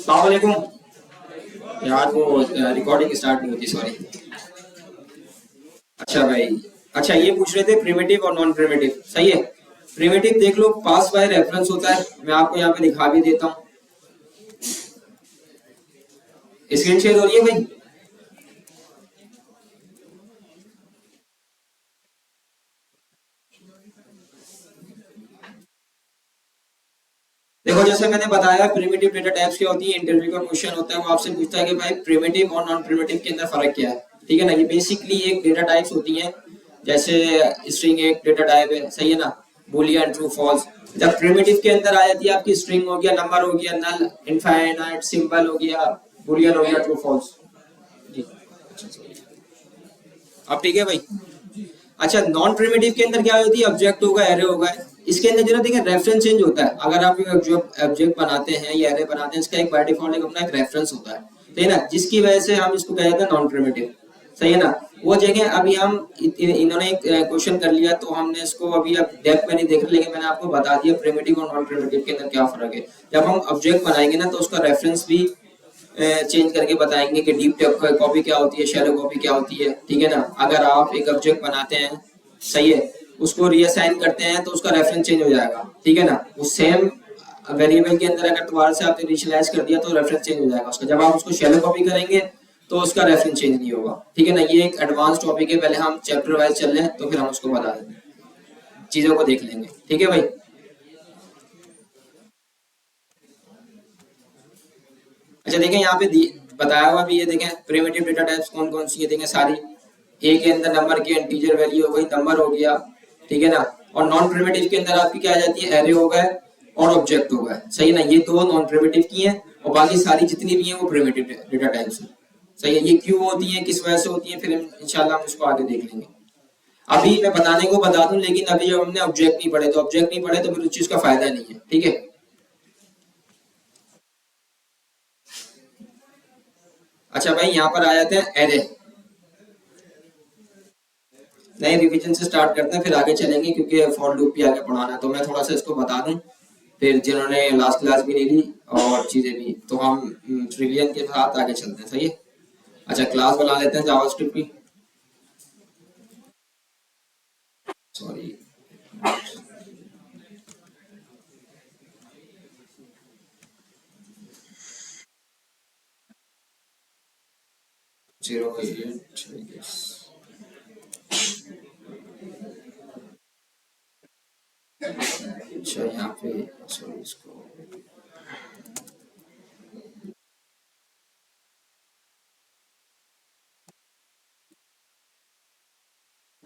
अस्सलाम वालेकुम यार, वो रिकॉर्डिंग स्टार्ट नहीं होती, सॉरी। अच्छा भाई, अच्छा ये पूछ रहे थे प्रिमिटिव और नॉन प्रिमिटिव, सही है। प्रिमिटिव देख लो, पास बाय रेफरेंस होता है। मैं आपको यहाँ पे दिखा भी देता हूँ, स्क्रीन शेयर हो रही है भाई। देखो, जैसे मैंने बताया प्रिमिटिव डेटा टाइप्स क्या होती है। इंटरव्यू का क्वेश्चन होता है, वो आपसे पूछता है कि भाई प्रिमिटिव और नॉन प्रिमिटिव के अंदर फर्क क्या है। ठीक है ना, ये बेसिकली एक डेटा टाइप्स होती हैं। जैसे स्ट्रिंग एक डेटा टाइप है, सही है ना। Boolean, true, false. जब प्रिमिटिव के अंदर आ जाती है आपकी स्ट्रिंग हो गया, नंबर हो गया, नल, इनफाइनाइट, सिंबल हो गया, बूलियन हो गया, ट्रू, फॉल्स। जी, अब ठीक है भाई। अच्छा, नॉन प्रिमिटिव के अंदर क्या होती है, ऑब्जेक्ट होगा, एरे होगा। इसके अंदर जो ना देखिए रेफरेंस चेंज होता है। अगर आप ऑब्जेक्ट बनाते हैं या एरे बनाते हैं, इसका एक बाय डिफॉल्ट एक अपना एक रेफरेंस होता है, ठीक है ना, जिसकी वजह से हम इसको कहते हैं नॉन प्रिमिटिव, सही है ना। वो जगह अभी हम इन्होंने एक क्वेश्चन कर लिया तो हमने इसको अभी अब डेप्थ में नहीं देख रहे, लेकिन मैंने आपको बता दिया प्रिमिटिव और नॉन प्रिमिटिव के अंदर क्या फर्क है। जब हम ऑब्जेक्ट बनाएंगे ना तो उसका रेफरेंस भी चेंज करके बताएंगे कि डीप कॉपी क्या होती है, शैलो कॉपी क्या होती है, ठीक है ना। अगर आप एक ऑब्जेक्ट बनाते हैं, सही है, उसको रीअसाइन करते हैं तो उसका रेफरेंस चेंज हो जाएगा, ठीक है ना। वो सेम वेरिएबल के अंदर अगर दोबारा से आपने इनिशियलाइज कर दिया तो रेफरेंस चेंज हो जाएगा उसका। जब आप उसको शैलो कॉपी करेंगे तो उसका रेफरेंस चेंज नहीं होगा, ठीक है ना। ये एक एडवांस टॉपिक है, पहले हम चैप्टर वाइज चल रहे हैं तो फिर हम उसको बता देंगे, चीजों को देख लेंगे, ठीक है भाई। अच्छा देखें, यहाँ पे बताया हुआ भी, ये देखें प्रिमिटिव डेटा टाइप्स कौन कौन सी है, देखें सारी। ए के अंदर नंबर की इंटीजर वैल्यू हो गई, नंबर हो गया, ठीक है ना। और नॉन प्रिमिटिव के अंदर आपकी क्या आ जाती है, एरे हो गए और ऑब्जेक्ट हो गए, सही है ना। ये दो नॉन प्रिमिटिव की हैं और बाकी सारी जितनी भी हैं वो प्रिमिटिव डेटा टाइप्स हैं, सही है। ये क्यों होती है, किस वजह से होती है, फिर इंशाल्लाह हम उसको आगे देख लेंगे। अभी मैं बताने को बता दूं, लेकिन अभी जब हमने ऑब्जेक्ट नहीं पढ़े तो फिर उस चीज का फायदा नहीं है, ठीक है। अच्छा भाई, यहाँ पर आ जाते हैं एरे। नए रिवीजन से स्टार्ट करते हैं, फिर आगे चलेंगे क्योंकि फॉर लूप भी आगे पढ़ाना है। तो मैं थोड़ा सा इसको बता दूं, फिर जिन्होंने लास्ट क्लास भी नहीं ली और चीजें भी, तो हम रिवीजन के साथ आगे चलते हैं, सही है। अच्छा, क्लास बना लेते हैं जावास्क्रिप्ट की, सॉरी। 08 अच्छा यहाँ पे, सॉरी इसको,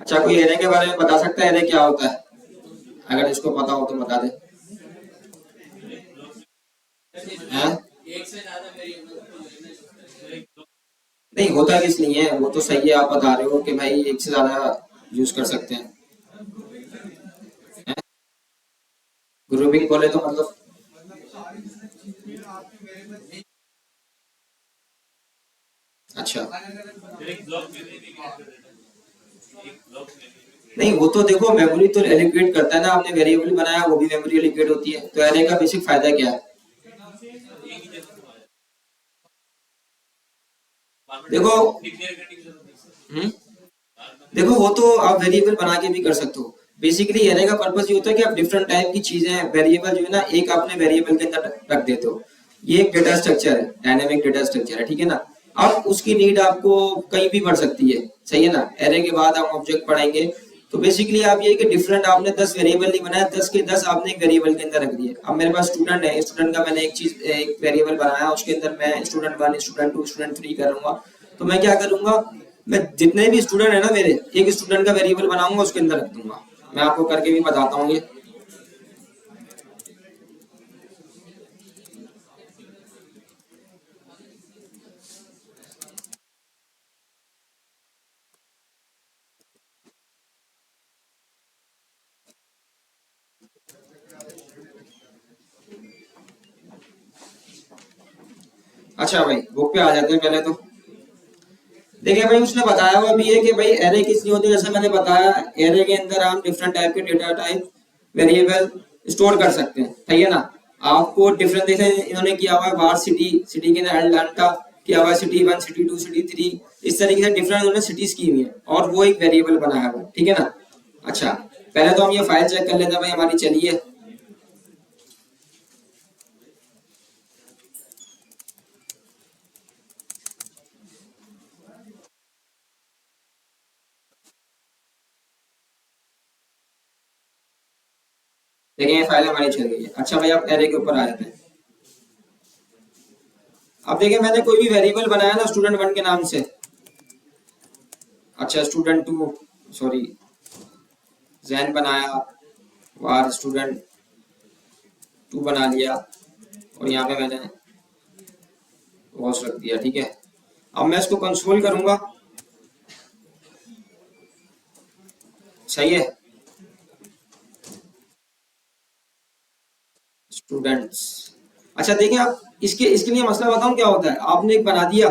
अच्छा कोई एरे के बारे में बता सकता है, एरे क्या होता है, अगर इसको पता हो तो बता दे। हैं? नहीं होता किस लिए है, वो तो सही है, आप बता रहे हो कि भाई एक से ज्यादा यूज कर सकते हैं। ग्रुपिंग बोले तो मतलब, अच्छा नहीं, वो तो देखो मेमोरी तो एलोकेट करता है ना, आपने वेरिएबल बनाया वो भी मेमोरी एलोकेट होती है। तो एरे का बेसिक फायदा क्या है, देखो। हम्म देखो, वो तो आप वेरिएबल बना के भी कर सकते हो। बेसिकली एरे का पर्पस ये होता है कि आप डिफरेंट टाइप की चीजें, वेरिएबल जो है ना, एक आपने वेरिएबल के अंदर रख देते हो। ये एक डेटा स्ट्रक्चर है, डायनेमिक डेटा स्ट्रक्चर है, ठीक है ना। अब उसकी नीड आपको कहीं भी पड़ सकती है, सही है ना। एरे के बाद हम ऑब्जेक्ट पढ़ाएंगे। तो बेसिकली आप ये कि डिफरेंट आपने 10 वेरिएबल नहीं बनाया, 10 के 10 आपने एक वेरिएबल के अंदर रख दिए। अब मेरे पास स्टूडेंट है, स्टूडेंट का मैंने एक वेरिएबल बनाया, उसके अंदर मैं स्टूडेंट 1, स्टूडेंट 2, स्टूडेंट 3 करूंगा। तो मैं क्या करूंगा, मैं जितने भी स्टूडेंट है ना मेरे, एक स्टूडेंट का वेरिएबल बनाऊंगा, उसके अंदर रख दूंगा। मैं आपको करके भी बताता हूँ ये। अच्छा भाई, बुक पे आ जाते हैं पहले तो। देखिए भाई, उसने बताया हुआ भी है कि भाई एरे किस लिए होती है। जैसे मैंने बताया, एरे के अंदर हम डिफरेंट टाइप के डेटा टाइप वेरिएबल स्टोर कर सकते हैं, सही है ना। आपको डिफरेंट जैसे इन्होंने किया हुआ है बार सिटी, सिटी के अंदर अटलांटा किया हुआ है, सिटी 1, सिटी 2, सिटी 3, इस तरीके से डिफरेंट उन्होंने सिटीज की हुई है और वो एक वेरिएबल बनाया हुआ है, ठीक है ना। अच्छा, पहले तो हम ये फाइल चेक कर लेते हैं भाई हमारी, चलिए। देखिए ये फाइल हमारी चल गई है। अच्छा भाई आप एरे के ऊपर आ जाते हैं। अब देखिए मैंने कोई भी वेरिएबल बनाया ना स्टूडेंट 1 के नाम से। अच्छा स्टूडेंट 2, सॉरी जैन बनाया, वार स्टूडेंट 2 बना लिया और यहाँ पे मैंने वॉच रख दिया, ठीक है। अब मैं इसको कंसोल करूंगा, सही है। स्टूडेंट्स, अच्छा देखिए आप इसके इसके लिए मसला बताऊं क्या होता है। आपने एक बना दिया,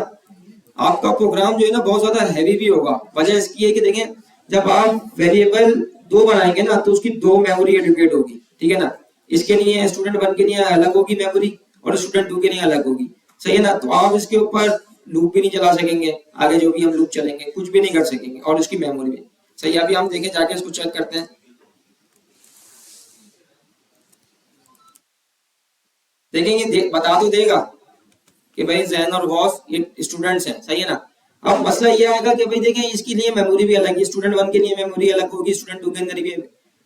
आपका प्रोग्राम जो है ना बहुत ज्यादा हैवी भी होगा। वजह इसकी है कि देखें जब आप वेरिएबल 2 बनाएंगे ना तो उसकी 2 मेमोरी एलोकेट होगी, ठीक है ना। इसके लिए स्टूडेंट 1 के लिए अलग होगी मेमोरी और स्टूडेंट 2 के लिए अलग होगी, सही है ना। तो आप इसके ऊपर लूप भी नहीं चला सकेंगे, आगे जो भी हम लूप चलेंगे कुछ भी नहीं कर सकेंगे, और उसकी मेमोरी भी सही है। अभी हम देखें जाके इसको चेक करते हैं। देखेंगे बता तो देगा कि भाई जैन और गौस ये स्टूडेंट्स हैं, सही है ना। अब मसला ये आएगा कि भाई देखें इसके लिए मेमोरी भी अलग है, स्टूडेंट 1 के लिए मेमोरी अलग होगी, स्टूडेंट 2 के अंदर भी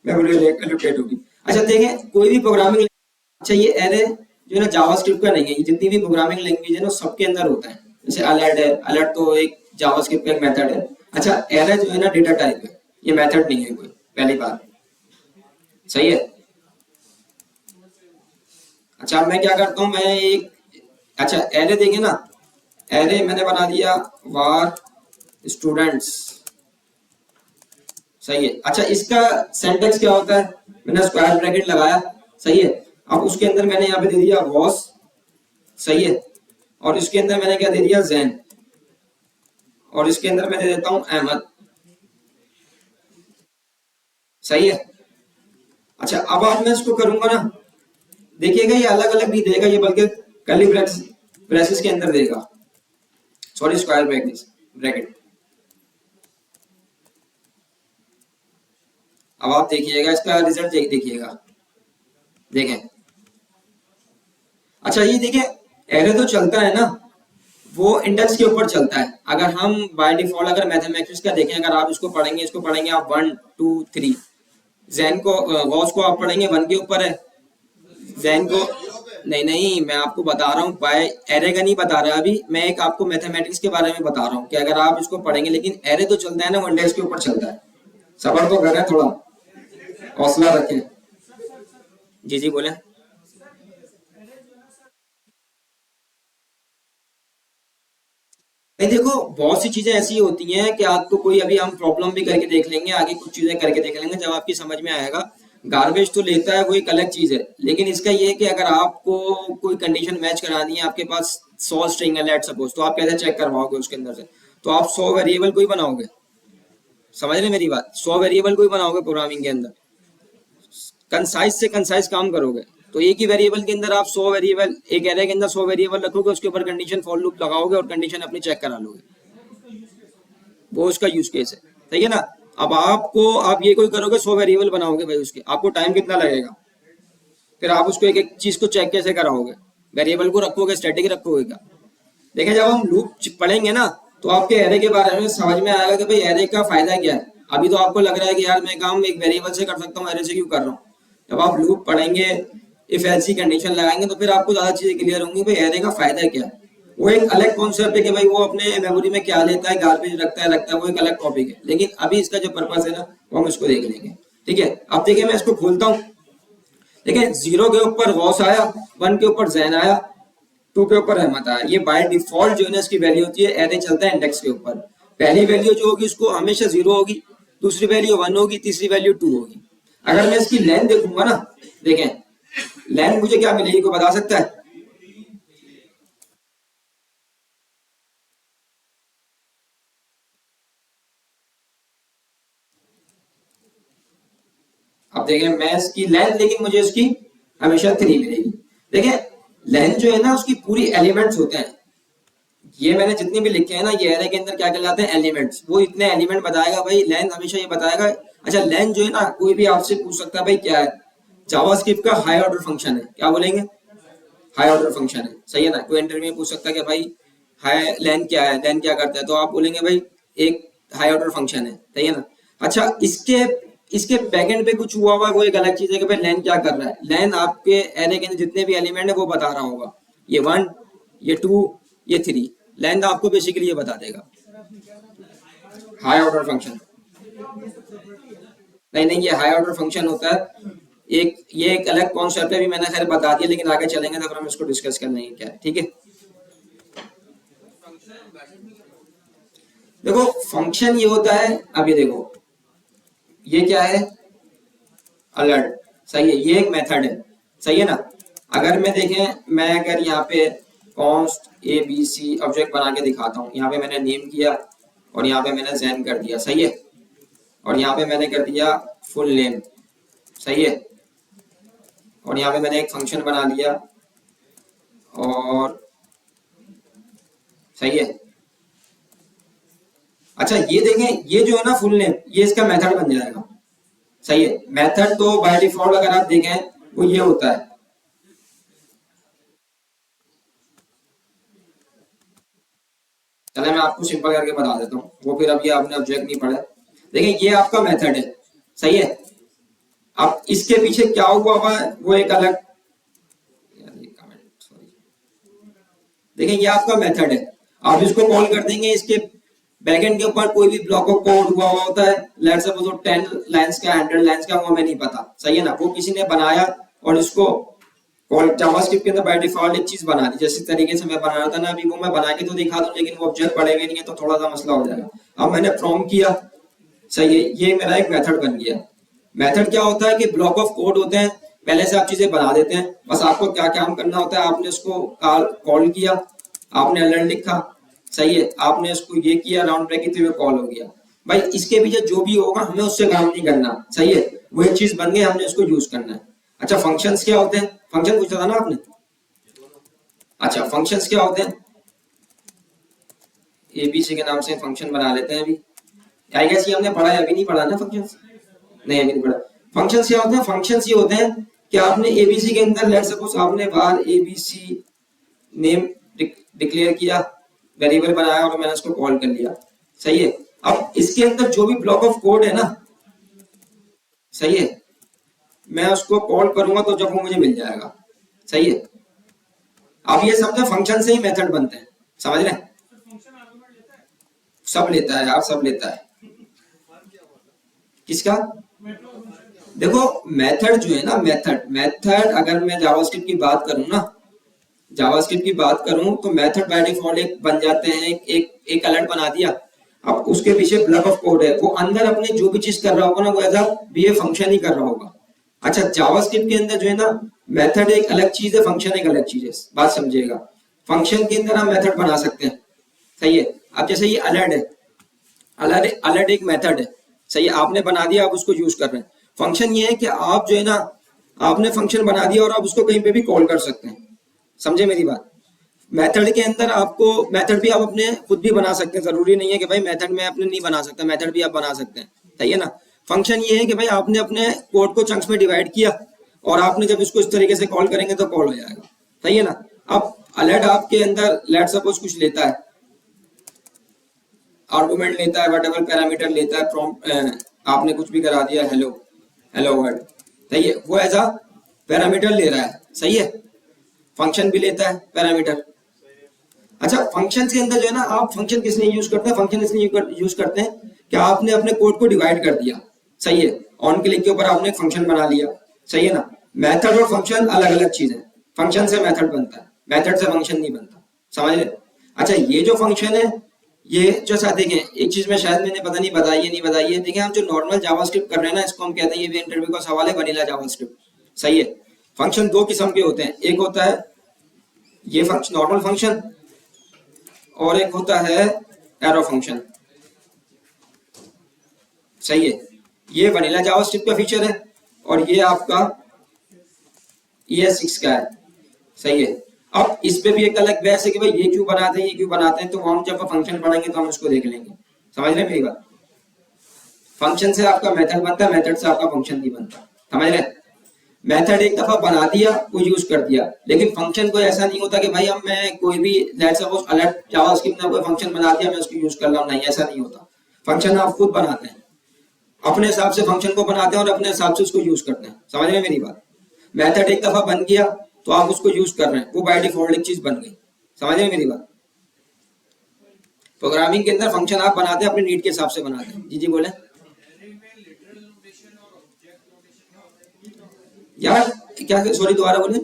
मेमोरी एलोकेट होगी। अच्छा देखें कोई भी प्रोग्रामिंग, अच्छा ये एरे जो है ना जावास्क्रिप्ट का नहीं है, ये जितनी भी प्रोग्रामिंग लैंग्वेज है ना सबके अंदर होता है। जैसे अलर्ट है, अलर्ट तो एक जावास्क्रिप्ट का एक मेथड है। अच्छा एरे जो है ना डेटा टाइप है, ये मेथड नहीं है कोई, पहली बात, सही है। अच्छा अब मैं क्या करता हूँ, मैं एक, अच्छा एरे देंगे ना, एरे मैंने बना दिया वार स्टूडेंट्स, सही है। अच्छा इसका सिंटैक्स क्या होता है, मैंने स्क्वायर ब्रैकेट लगाया, सही है। अब उसके अंदर मैंने यहाँ पे दे दिया वॉस, सही है। और इसके अंदर मैंने क्या दे दिया जैन, और इसके अंदर मैं दे देता हूँ अहमद, सही है। अच्छा अब आप मैं इसको करूंगा ना, देखिएगा ये अलग अलग भी देगा ये, बल्कि कर्ली ब्रेसेस के अंदर देगा, सॉरी स्क्वायर ब्रैकेट ब्रैकेट। अब आप देखिएगा इसका रिजल्ट देखिएगा, देखें। अच्छा ये देखिए एरे तो चलता है ना, वो इंडेक्स के ऊपर चलता है। अगर हम बाय डिफॉल्ट अगर मैथमेटिक्स का देखें, अगर आप इसको पढ़ेंगे, इसको पढ़ेंगे आप 1 2 3, जैन को गॉस को आप पढ़ेंगे 1 के ऊपर है, जैन को नहीं नहीं, मैं आपको बता रहा हूँ बाय एरे का नहीं बता रहा अभी, मैं एक आपको मैथमेटिक्स के बारे में बता रहा हूँ कि अगर आप इसको पढ़ेंगे, लेकिन एरे तो चलता है ना, वो इंडेक्स के ऊपर चलता है। सबर तो करें, थोड़ा हौसला रखें। जी जी बोले। नहीं देखो बहुत सी चीजें ऐसी होती हैं कि आपको कोई, अभी हम प्रॉब्लम भी करके देख लेंगे, आगे कुछ चीजें करके देख लेंगे जब आपकी समझ में आएगा। गार्बेज तो लेता है वो एक अलग चीज है, लेकिन इसका ये है कि अगर आपको कोई कंडीशन मैच करानी है, आपके पास 100 स्ट्रिंग है लेट सपोज, तो आप कैसे चेक करवाओगे उसके अंदर से। तो आप 100 वेरिएबल को ही बनाओगे, समझ रहे मेरी बात, 100 वेरिएबल को ही बनाओगे प्रोग्रामिंग के अंदर, कंसाइज से कंसाइज काम करोगे। तो एक ही वेरिएबल के अंदर आप 100 वेरिएबल, एक एरे के अंदर 100 वेरिएबल रखोगे, उसके ऊपर कंडीशन फॉर लूप लगाओगे और कंडीशन अपनी चेक करा लोगे, वो उसका यूज केस है, सही है ना। अब आपको आप ये कोई करोगे 100 वेरिएबल बनाओगे भाई, उसके आपको टाइम कितना लगेगा, फिर आप उसको एक एक चीज को चेक कैसे कराओगे, वेरिएबल को रखोगे स्टैटिक रखोगे क्या। देखिए जब हम लूप पढ़ेंगे ना तो आपके एरे के बारे में समझ में आएगा कि भाई एरे का फायदा क्या है। अभी तो आपको लग रहा है कि यार मैं काम एक वेरिएबल से कर सकता हूँ, एरे से क्यों कर रहा हूँ। जब आप लूप पढ़ेंगे, इफ एल्स की कंडीशन लगाएंगे, तो फिर आपको ज्यादा चीजें क्लियर होंगी भाई एरे का फायदा क्या है। वो एक अलग कॉन्सेप्ट है कि भाई वो अपने मेमोरी में क्या लेता है, गार्बेज रखता है, वो एक अलग टॉपिक है। लेकिन अभी इसका जो पर्पस है ना वो हम इसको देख लेंगे, ठीक है। अब देखिए मैं इसको खोलता हूँ, देखिए 0 के ऊपर गौस आया, 1 के ऊपर जैन आया, 2 के ऊपर अहमद आया। ये बाय डिफॉल्ट जो है ना इसकी वैल्यू होती है, एरे चलता है इंडेक्स के ऊपर। पहली वैल्यू जो होगी उसको हमेशा 0 होगी, दूसरी वैल्यू 1 होगी, तीसरी वैल्यू 2 होगी। अगर मैं इसकी लेंथ देखूंगा ना, देखें लेंथ मुझे क्या मिलेगी, कोई बता सकता है। अब देखें मैं इसकी लेंथ, लेकिन मुझे इसकी हमेशा 3 मिलेगी। देखिए लेन जो है ना उसकी पूरी एलिमेंट्स होते हैं, ये मैंने जितने भी लिखे हैं ना ये एरे के अंदर क्या कहलाते हैं, एलिमेंट्स। वो इतने एलिमेंट बताएगा भाई, लेन हमेशा ये बताएगा। अच्छा लेन जो है ना कोई भी आपसे पूछ सकता है भाई क्या है, जावास्क्रिप्ट का हाई ऑर्डर फंक्शन है, क्या बोलेंगे, हाई ऑर्डर फंक्शन है, सही है ना। कोई इंटरव्यू में पूछ सकता है कि भाई हाई लेन क्या है, लेन क्या करता है, तो आप बोलेंगे भाई एक हाई ऑर्डर फंक्शन है, सही है ना। अच्छा इसके इसके बैकएंड पे कुछ हुआ हुआ वो एक अलग चीज है कि भाई लेन क्या कर रहा है। लेन आपके एरे के अंदर जितने भी एलिमेंट है वो बता रहा होगा, ये 1 ये 2 ये 3, लेन आपको बेसिकली ये बता देगा। हाई ऑर्डर फंक्शन नहीं नहीं, ये हाई ऑर्डर फंक्शन होता है एक, ये एक अलग कॉन्सेप्ट है, भी मैंने खैर बता दिया, लेकिन आगे चलेंगे तो फिर हम इसको डिस्कस कर लेंगे क्या है, ठीक है। देखो फंक्शन ये होता है, अब ये देखो ये क्या है, अलर्ट, सही है, ये एक मेथड है, सही है ना। अगर मैं देखें, मैं अगर यहाँ पे const A B C object बना के दिखाता हूँ, यहाँ पे मैंने नेम किया और यहाँ पे मैंने ज़ैन कर दिया, सही है, और यहाँ पे मैंने कर दिया फुल नेम, सही है, और यहाँ पे मैंने एक फंक्शन बना लिया और सही है। अच्छा ये देखें, ये जो है ना फुल नेम, ये इसका मेथड बन जाएगा, सही है। मेथड तो बाय डिफॉल्ट अगर आप देखें वो ये होता है, चले मैं आपको सिंपल करके बता देता हूँ, वो फिर अभी आपने ऑब्जेक्ट नहीं पढ़ा। देखिए ये आपका मेथड है, सही है। अब इसके पीछे क्या हुआ है वो एक अलग, देखिए ये आपका मेथड है, आप इसको कॉल कर देंगे, इसके बैकएंड के ऊपर कोई भी ब्लॉक ऑफ कोड हुआ होता है, लेट्स सपोज 10 लाइंस का 100 लाइंस का, वो हमें नहीं पता, सही है ना, वो किसी ने बनाया और इसको कॉल जावास्क्रिप्ट के अंदर बाय डिफॉल्ट एक चीज बना दी, जैसे तरीके से मैं बना रहा था ना अभी, वो मैं बना के तो दिखा दूं, लेकिन वो ऑब्जेक्ट पड़े हुए नहीं है तो थोड़ा सा मसला हो जाएगा। अब मैंने फ्रॉम किया, सही है, ये मेरा एक मेथड बन गया। मेथड क्या होता है कि ब्लॉक ऑफ कोड होते हैं, पहले से आप चीजें बना देते हैं, बस आपको क्या काम करना होता है, आपने उसको कॉल किया, आपने अलर्ट लिखा, सही है, आपने इसको ये किया, राउंड ब्रैकेट हुए कॉल हो गया। भाई इसके पीछे जो भी होगा हमें उससे काम नहीं करना, सही है, वो एक चीज बन गई, हमने उसको यूज करना है। अच्छा फंक्शंस क्या होते हैं, फंक्शन पूछा था ना आपने। अच्छा फंक्शंस क्या होते हैं, एबीसी के नाम से फंक्शन बना लेते हैं अभी, आई गेस ये हमने पढ़ा है, अभी नहीं पढ़ा ना फंक्शंस, नहीं अभी नहीं पढ़ा। फंक्शंस क्या होते हैं, फंक्शंस ये होते हैं कि आपने एबीसी के अंदर लेट्स सपोज आपने बाहर एबीसी नेम डिक्लेयर किया, वेरिएबल बनाया और मैंने उसको कॉल कर लिया, सही है। अब इसके अंदर जो भी ब्लॉक ऑफ कोड है ना, सही है, मैं उसको कॉल करूंगा तो जब वो मुझे मिल जाएगा, सही है। अब ये समझो फंक्शन से ही मेथड बनते हैं, समझ रहे हैं, सब लेता है यार, सब लेता है, किसका, देखो मेथड जो है ना, मेथड अगर मैं जावास्क्रिप्ट की बात करूं ना, जावास्क्रिप्ट की बात करूं तो मेथड बाय डिफॉल्ट एक बन जाते हैं, एक अलर्ट बना दिया, अब उसके पीछे ब्लॉक ऑफ कोड है, वो अंदर अपने जो भी चीज कर रहा होगा ना वो एज अ भी फंक्शन ही कर रहा होगा। अच्छा जावास्क्रिप्ट के अंदर जो है ना मेथड एक अलग चीज है, फंक्शन एक अलग चीज है, बात समझिएगा। फंक्शन के अंदर हम मेथड बना सकते हैं, सही है। अब जैसे ये अलर्ट है, अलर्ट एक मेथड है, सही है, आपने बना दिया, आप उसको यूज कर रहे हैं। फंक्शन ये है कि आप जो है ना आपने फंक्शन बना दिया और आप उसको कहीं पे भी कॉल कर सकते हैं, समझे मेरी बात। मेथड के अंदर आपको मेथड भी आप अपने खुद भी बना सकते हैं, जरूरी नहीं है कि भाई मेथड में अपने नहीं बना सकता, मेथड भी आप बना सकते हैं, सही है ना। फंक्शन ये है कि भाई आपने अपने कोड को चंक्स में डिवाइड किया और आपने जब इसको इस तरीके से कॉल करेंगे तो कॉल हो जाएगा, सही है ना। अब अलर्ट आपके अंदर लेट सपोज कुछ लेता है, आर्गुमेंट लेता है, व्हाटएवर पैरामीटर लेता है, प्रॉम्प्ट आपने कुछ भी करा दिया, हेलो हेलो वर्ल्ड, सही है, वो एज अ पैरामीटर ले रहा है, सही है। फंक्शन भी लेता है पैरामीटर। अच्छा फंक्शन के अंदर जो है ना आप फंक्शन किस लिए यूज करते हैं, फंक्शन इसलिए यूज करते हैं कि आपने अपने कोड को डिवाइड कर दिया, सही है, ऑन क्लिक के ऊपर आपने एक फंक्शन बना लिया, सही है ना। मेथड और फंक्शन अलग अलग चीज है, फंक्शन से मेथड बनता है, मेथड से फंक्शन नहीं बनता, समझ रहे। अच्छा ये जो फंक्शन है, ये जो साथ देखें एक चीज में शायद मैंने पता नहीं बताई है नहीं बताई है, देखें हम जो नॉर्मल जावास्क्रिप्ट कर रहे हैं ना इसको हम कहते हैं, ये भी इंटरव्यू का सवाल है, वनीला जावास्क्रिप्ट, सही है। फंक्शन दो किस्म के होते हैं, एक होता है ये फंक्शन नॉर्मल फंक्शन और एक होता है एरो फंक्शन, सही है। ये वनीला जावास्क्रिप्ट का फीचर है और ये आपका ES6 का है। सही है। अब इस पे भी एक अलग बहस है कि भाई ये क्यों बनाते हैं, ये क्यों बनाते हैं, तो हम जब फंक्शन पढ़ेंगे तो हम उसको देख लेंगे। समझ रहे हैं मेरी बात? फंक्शन से आपका मेथड बनता है, मेथड से आपका फंक्शन नहीं बनता। समझ रहे हैं? मेथड एक दफा बना दिया, वो यूज कर दिया, लेकिन फंक्शन कोई ऐसा नहीं होता कि भाई हम मैं कोई भी लेट्स सपोज अलर्ट जावास्क्रिप्ट में कोई फंक्शन बना दिया मैं उसको यूज कर रहा हूं, नहीं ऐसा नहीं होता। फंक्शन आप खुद बनाते हैं, अपने हिसाब से फंक्शन को बनाते हैं और अपने हिसाब से उसको यूज करते हैं। समझ रहे हैं मेरी बात? मेथड एक दफा बन गया तो आप उसको यूज कर रहे हैं, वो बाय डिफॉल्ट एक चीज बन गई। समझ रहे हैं मेरी बात? प्रोग्रामिंग के अंदर फंक्शन आप बनाते हैं अपने नीड के हिसाब से बनाते हैं। जी जी बोले यार, क्या सॉरी दोबारा बोले।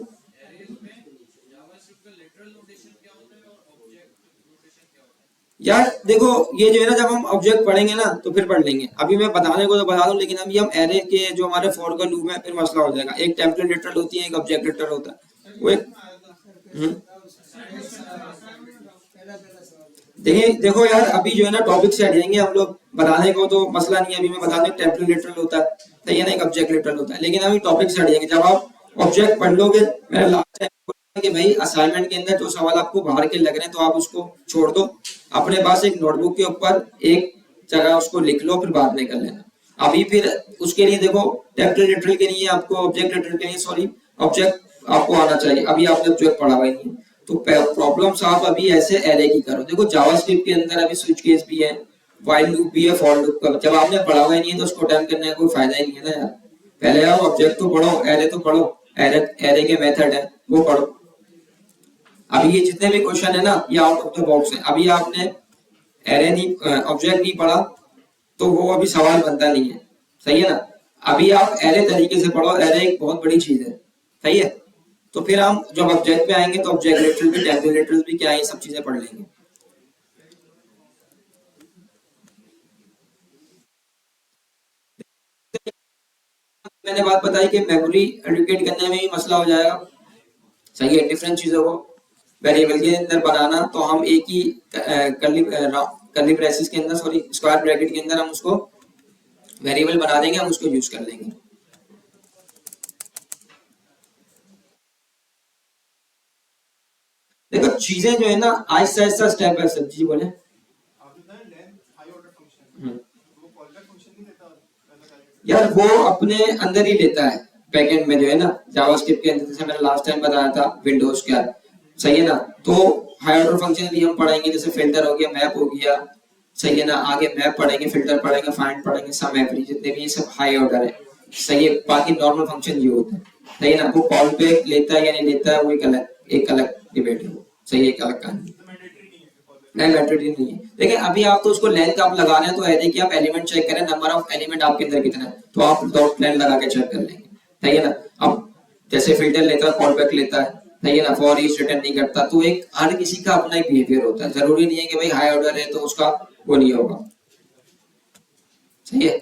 यार देखो, ये जो है ना, जब हम ऑब्जेक्ट पढ़ेंगे ना तो फिर पढ़ लेंगे, अभी मैं बताने को तो बता दूं, लेकिन अभी हम एरे के जो हमारे फॉर का लूप है फिर मसला हो जाएगा। एक टेम्पलेट लिटरल होती है, एक ऑब्जेक्ट लिटरल होता है, वो एक देखिए देखो यार, अभी जो है ना टॉपिक से हट जाएंगे हम लोग, बताने को तो मसला नहीं है, अभी मैं बता दूं टेम्पलेट लिटरल होता है, सही है ना, एक ऑब्जेक्ट लिटरल होता है, लेकिन अभी टॉपिक से हट जाएंगे। जब आप ऑब्जेक्ट पढ़ लोगे, मैंने लास्ट टाइम कि भाई असाइनमेंट के अंदर जो सवाल आपको बाहर के लग रहे हैं तो आप उसको छोड़ दो, अपने पास एक नोटबुक के ऊपर एक जगह उसको लिख लो, फिर बाद में कर लेना। अभी फिर उसके लिए देखो, टेम्पलेट लिटरल के लिए आपको ऑब्जेक्ट लिटरल के लिए सॉरी ऑब्जेक्ट आपको आना चाहिए, अभी आपने ऑब्जेक्ट पढ़ा हुआ ही नहीं। तो प्रॉब्लम्स आप अभी ऐसे एरे की करो। देखो जावास्क्रिप्ट के अंदर अभी स्विच केस भी है, व्हाइल लूप भी है, फॉर लूप का, जब आपने पढ़ा हुआ ही नहीं है तो उसको अटेम्प्ट करने का कोई फायदा ही नहीं है ना यार। पहले आप ऑब्जेक्ट तो पढ़ो, एरे तो पढ़ो, एरे एरे के मेथड है वो पढ़ो। अभी ये जितने भी क्वेश्चन है ना, ये आउट ऑफ द बॉक्स है। अभी आपने एरे नहीं, ऑब्जेक्ट नहीं पढ़ा तो वो अभी सवाल बनता नहीं है, सही है ना। अभी आप एरे तरीके से पढ़ो, एरे एक बहुत बड़ी चीज है, सही है। तो फिर हम जब ऑब्जेक्ट पे आएंगे तो ऑब्जेक्ट लिटरल भी, टेम्पलेट लिटरल भी क्या है, ये सब चीजें पढ़ लेंगे। मैंने बात बताई कि मेमोरी एलोकेट करने में भी मसला हो जाएगा, सही है। डिफरेंट चीजों को वेरिएबल के अंदर बनाना, तो हम एक ही कर्ली ब्रेसेस के अंदर, सॉरी स्क्वायर ब्रैकेट के अंदर हम उसको वेरिएबल बना देंगे, हम उसको यूज कर लेंगे। देखो चीजें जो है ना Aahista Aahista step by step. जी बोले। यार वो अपने अंदर ही लेता है, बैकएंड में जो है ना जावास्क्रिप्ट के अंदर, जैसे मैंने लास्ट टाइम बताया था विंडोज का, सही है ना। तो हायर ऑर्डर फंक्शन भी हम पढ़ेंगे, जैसे फिल्टर हो गया, मैप हो गया, सही है ना। आगे मैप पढ़ेंगे, फिल्टर पढ़ेंगे, फाइंड पढ़ेंगे, सम एवरेज, जितने भी ये सब हाई ऑर्डर है, सही है। बाकी नॉर्मल फंक्शन ये होते हैं, सही है ना। वो कॉल पे लेता है या नहीं लेता है वो एक अलग डिबेट है, वो सही है, एक अलग कहानी, नहीं मैटरडी नहीं है। देखिए अभी आप तो उसको लेंथ आप लगा रहे हैं, तो ऐरे की आप एलिमेंट चेक करें, नंबर ऑफ एलिमेंट आपके अंदर कितना है, तो आप डॉट लेंथ लगा के चेक कर लेंगे, सही है ना। अब जैसे फिल्टर लेता है, कॉल बैक लेता है, सही है ना, फॉर ईच रिटर्न नहीं करता, तो एक हर किसी का अपना एक बिहेवियर होता है, जरूरी नहीं है कि भाई हाई ऑर्डर है तो उसका वो नहीं होगा, सही है।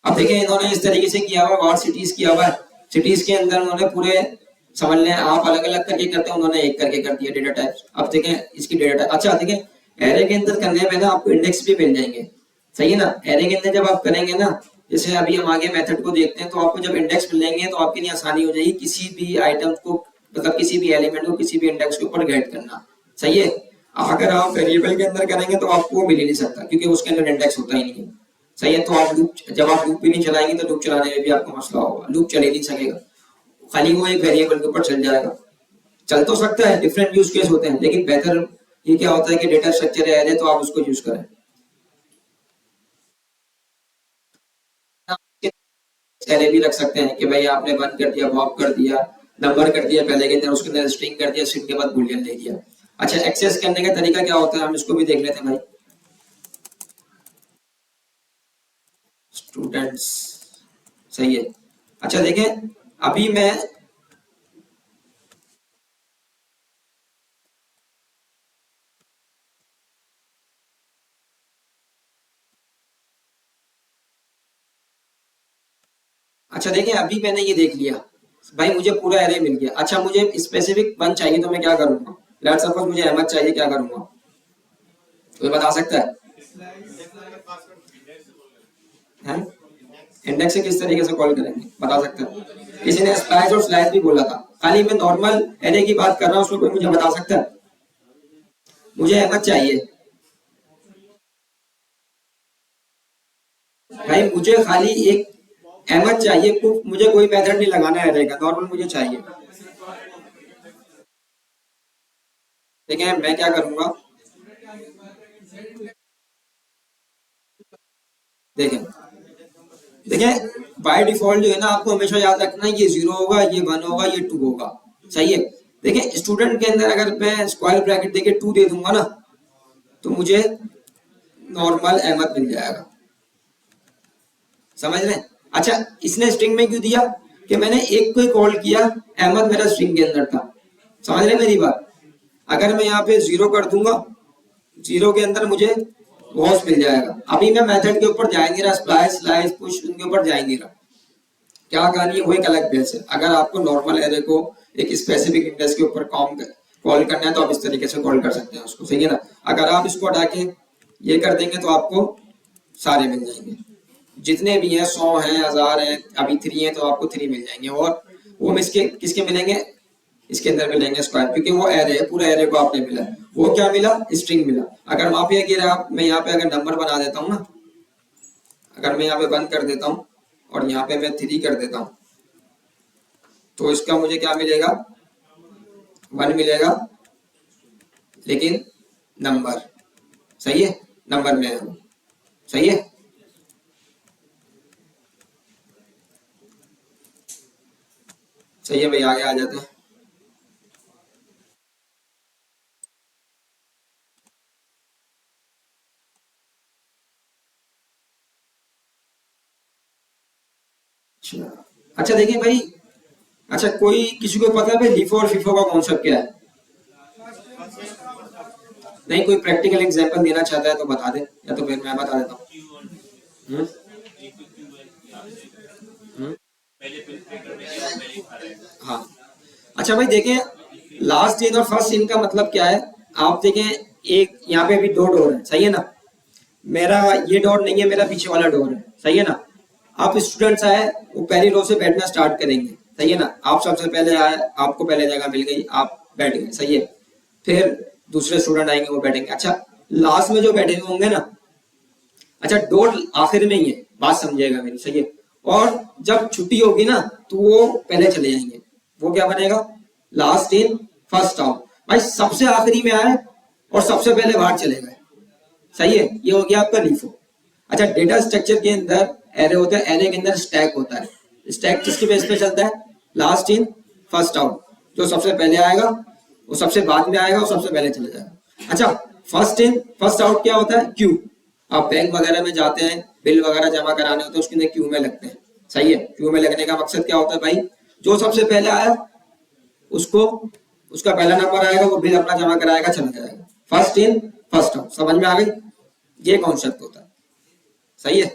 अब देखिए इन्होंने इस तरीके से किया हुआ, और सिटीज किया हुआ है, सिटीज के अंदर उन्होंने पूरे समझ लें आप अलग अलग करके करते हैं, उन्होंने एक करके कर दिया डेटा टाइप्स। अब देखें इसकी डेटा टाइप, अच्छा देखें एरे के अंदर करने पे ना आपको इंडेक्स भी मिल जाएंगे, सही है ना। एरे के अंदर जब आप करेंगे ना, जैसे अभी हम आगे मेथड को देखते हैं, तो आपको जब इंडेक्स मिलेंगे तो आपके लिए आसानी हो जाएगी किसी भी आइटम को, मतलब किसी भी एलिमेंट को किसी भी इंडेक्स के ऊपर गेट करना, सही है। अगर आप वेरिएबल के अंदर करेंगे तो आपको मिल ही नहीं सकता, क्योंकि उसके अंदर इंडेक्स होता ही नहीं है, सही है। तो आप लूप, जब आप लूप भी नहीं चलाएंगे तो लूप चलाने में भी आपको मसला होगा, लूप चल ही नहीं सकेगा, खाली वो एक वेरिएबल के ऊपर चल जाएगा। चल तो सकता है, डिफरेंट यूज केस होते हैं, लेकिन बेहतर ये क्या होता है कि डेटा स्ट्रक्चर है तो आप उसको यूज करें। एरे भी रख सकते हैं कि भाई आपने वन कर दिया, बॉप कर दिया, नंबर कर दिया पहले के अंदर, उसके अंदर स्ट्रिंग कर दिया, स्ट्रिंग के बाद बूलियन ले दिया। अच्छा एक्सेस करने का तरीका क्या होता है, हम इसको भी देख लेते हैं भाई। स्टूडेंट्स, सही है। अच्छा देखें अभी मैं, अच्छा देखिए अभी मैंने ये देख लिया भाई, मुझे पूरा एरे मिल गया। अच्छा मुझे स्पेसिफिक वन चाहिए तो मैं क्या करूंगा, लेट्स सपोज मुझे अहमद चाहिए, क्या करूंगा, तो बता सकता है? हैं? इंडेक्स से किस तरीके से कॉल करेंगे बता सकते हो? किसी ने स्प्लाइस और स्लाइस भी बोला था, खाली मैं नॉर्मल एरे की बात कर रहा हूँ, उसमें कोई मुझे बता सकता है? मुझे अहमद चाहिए भाई, मुझे खाली एक अहमद चाहिए, मुझे कोई मेथड नहीं लगाना है एरे का, नॉर्मल मुझे चाहिए। ठीक है, मैं क्या करूंगा, देखें देखें, बाय डिफॉल्ट जो है ना, आपको हमेशा याद रखना है ये जीरो होगा, ये वन होगा, ये टू होगा। सही है। देखें स्टूडेंट के अंदर अगर मैं स्क्वायर ब्रैकेट देके टू दे दूंगा ना, तो मुझे नॉर्मल अहमद मिल जाएगा। समझ रहे हैं? अच्छा, इसने स्ट्रिंग में क्यों दिया कि मैंने एक को ही कॉल किया, अहमद मेरा स्ट्रिंग के अंदर था। समझ रहे हैं मेरी बात? अगर मैं यहाँ पे जीरो कर दूंगा, जीरो के अंदर मुझे वॉस मिल जाएगा। अभी मैं मेथड के ऊपर जा ही नहीं रहा, स्प्लाइस स्लाइस पुश उनके ऊपर जा ही नहीं रहा। क्या कहानी है वो एक अलग बेस है। अगर आपको नॉर्मल एरे को एक स्पेसिफिक इंडेक्स के ऊपर कॉल करना है तो आप इस तरीके से कॉल कर सकते हैं उसको। सही है ना? अगर आप इसको हटा के ये कर देंगे तो आपको सारे मिल जाएंगे, जितने भी हैं, 100 हैं, 1000 हैं, अभी 3 हैं तो आपको 3 मिल जाएंगे। और वो किसके किसके मिलेंगे? इसके अंदर मिलेंगे स्क्वायर, क्योंकि वो एरे है, पूरा एरे को आपने मिला है। वो क्या मिला? स्ट्रिंग मिला। अगर वहां पे मैं यहाँ पे अगर नंबर बना देता हूँ ना, अगर मैं यहाँ पे बंद कर देता हूँ और यहाँ पे मैं 3 कर देता हूँ, तो इसका मुझे क्या मिलेगा? 1 मिलेगा, लेकिन नंबर। सही है, नंबर में है वो। सही है। सही है भाई, आगे आ जाते हैं। अच्छा अच्छा, देखिए भाई, अच्छा कोई किसी को पता है भाई लिफो और फिफो का कॉन्सेप्ट क्या है? नहीं, कोई प्रैक्टिकल एग्जांपल देना चाहता है तो बता दे, या तो फिर मैं बता देता हूँ। हम्म, हाँ। अच्छा भाई देखें, लास्ट इन और फर्स्ट इन का मतलब क्या है? आप देखें, एक यहाँ पे अभी दो डोर है, सही है ना? मेरा ये डोर नहीं है, मेरा पीछे वाला डोर है। सही है ना? आप स्टूडेंट्स आए, वो पहली रो से बैठना स्टार्ट करेंगे। सही है ना? आप सबसे पहले आए, आपको पहले जगह मिल गई, आप बैठ गए। सही है। फिर दूसरे स्टूडेंट आएंगे, वो बैठेंगे। अच्छा, लास्ट में जो बैठे हुए होंगे ना, अच्छा डोर आखिर में ही है, बात समझिएगा मेरी। सही है। और जब छुट्टी होगी ना, तो वो पहले चले जाएंगे। वो क्या बनेगा? Last in first out. भाई सबसे आखिरी में आए और सबसे पहले बाहर चले गए। सही है, ये हो गया आपका लीफो। अच्छा, डेटा स्ट्रक्चर के अंदर एरे होता है, एरे के अंदर स्टैक होता है। स्टैक किसके बेस पे चलता है? Last in first out. जो सबसे पहले आएगा वो सबसे बाद में आएगा और सबसे पहले चले जाएगा। अच्छा, फर्स्ट इन फर्स्ट आउट क्या होता है? क्यू। आप बैंक वगैरह में जाते हैं, बिल वगैरह जमा कराने होते हैं, उसके अंदर क्यू में लगते हैं। सही है। क्यू में लगने का मकसद क्या होता है भाई? जो सबसे पहले आया उसको, उसका पहला नंबर आएगा, वो बिल अपना जमा कराएगा, चला जाएगा। फर्स्ट इन फर्स्ट आउट, समझ में आ गई? ये कॉन्सेप्ट होता है। सही है।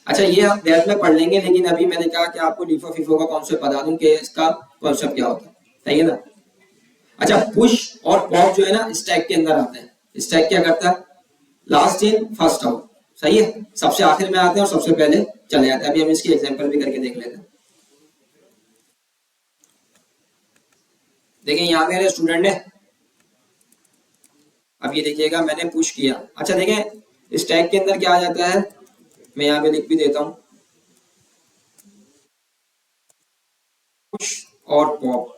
अच्छा, ये हम डेप्थ में पढ़ लेंगे, लेकिन अभी मैंने कहा कि आपको लिफो फिफो का कॉन्सेप्ट बता दूं कि इसका कॉन्सेप्ट क्या होता है। सही है ना? अच्छा, पुश और पॉप जो है ना, स्टैक के अंदर आते हैं। स्टैक क्या करता है? Last in first out. सही है। सबसे आखिर में आते हैं और सबसे पहले चले जाते हैं। अभी हम इसकी एग्जांपल भी करके देख लेते हैं। देखिए यहाँ मेरे स्टूडेंट है, अब ये देखिएगा मैंने पुश किया। अच्छा देखें, स्टैक के अंदर क्या आ जाता है, मैं यहाँ पे लिख भी देता हूँ, पुश और पॉप।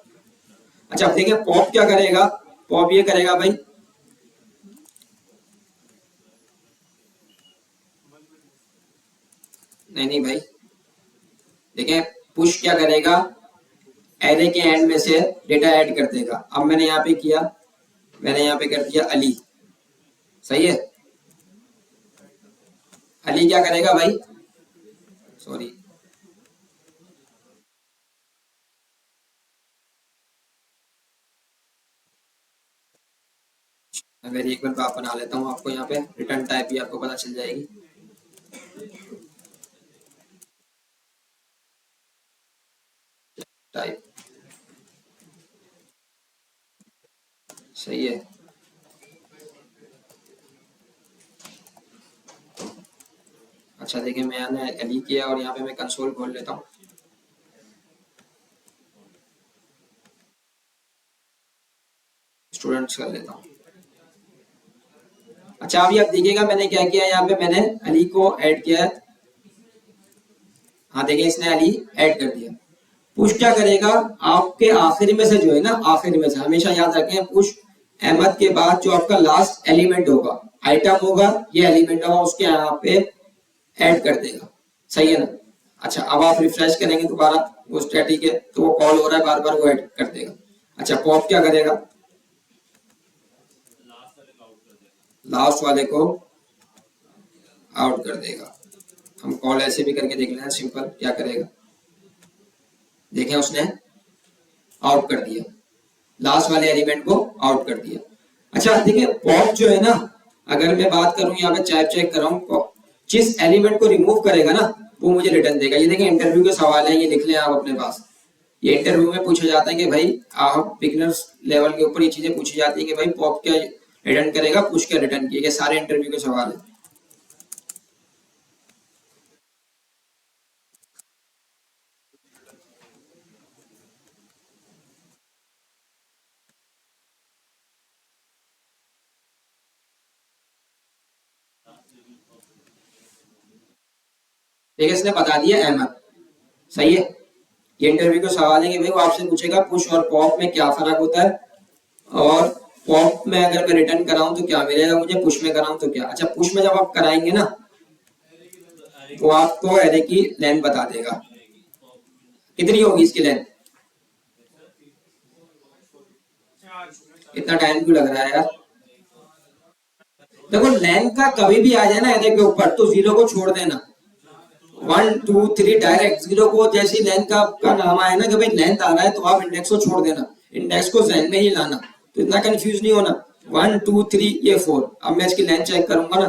अच्छा अब देखिए पॉप क्या करेगा? पॉप ये करेगा भाई, नहीं नहीं भाई, देखें पुश क्या करेगा, एरे के एंड में से डेटा ऐड कर देगा। अब मैंने यहाँ पे किया, मैंने यहाँ पे कर दिया अली। सही है। अली क्या करेगा भाई? सॉरी, मैं वेरिएबल का बना लेता हूँ, आपको यहाँ पे रिटर्न टाइप भी आपको पता चल जाएगी। टाइप, सही है। अच्छा देखिए मैंने एली किया और यहाँ पे मैं कंसोल खोल लेता हूँ। स्टूडेंट्स कर लेता हूँ। अच्छा अभी आप देखिएगा मैंने क्या किया, यहाँ पे मैंने अली को ऐड किया है। हाँ देखिए इसने अली ऐड कर दिया। पुश क्या करेगा, आपके आखिर में से जो है ना, आखिर में से हमेशा याद रखें, पुश अहमद के बाद जो आपका लास्ट एलिमेंट होगा, आइटम होगा, ये एलिमेंट होगा, उसके यहाँ पे ऐड कर देगा। सही है ना। अच्छा अब आप रिफ्रेश करेंगे दोबारा, वो स्टैटिक है तो वो कॉल हो रहा है बार बार, वो ऐड कर देगा। अच्छा पॉप क्या करेगा, लास्ट वाले को आउट कर देगा। हम कॉल ऐसे भी करके देख लेना, सिंपल क्या करेगा, देखें उसने आउट कर दिया, लास्ट वाले एलिमेंट को आउट कर दिया। अच्छा देखिए पॉप जो है ना, अगर मैं बात करूं यहाँ पे चेक कर रहा हूँ, जिस एलिमेंट को रिमूव करेगा ना वो मुझे रिटर्न देगा। ये देखिए इंटरव्यू के सवाल है, ये लिख लें आप अपने पास। ये इंटरव्यू में पूछा जाता है कि भाई आप बिगिनर्स लेवल के ऊपर ये चीजें पूछी जाती है कि भाई पॉप क्या रिटर्न करेगा, पुश क्या रिटर्न किया, ये सारे इंटरव्यू के सवाल है। देखिए इसने बता दिया अहमद। सही है, ये इंटरव्यू के सवाल है कि भाई वो आपसे पूछेगा पुश और पॉप में क्या फर्क होता है, और पॉप में अगर मैं रिटर्न कराऊं तो क्या मिलेगा मुझे, पुश में कराऊं तो क्या। अच्छा पुश में जब आप कराएंगे ना वो आपको एरे की लेंथ बता देगा, कितनी होगी इसकी लेंथ। इतना टाइम क्यों लग रहा है यार। देखो लेंथ का कभी भी आ जाए ना एरे के ऊपर तो जीरो को छोड़ देना, 1 2 3 डायरेक्ट जीरो को, जैसी लेंथ का नाम आया ना कि भाई लेंथ आ रहा है तो आप इंडेक्स को छोड़ देना, इंडेक्स को जहन में ही लाना, तो इतना कंफ्यूज नहीं होना। 1 2 3 ये 4, अब मैं इसकी लेंथ चेक करूंगा ना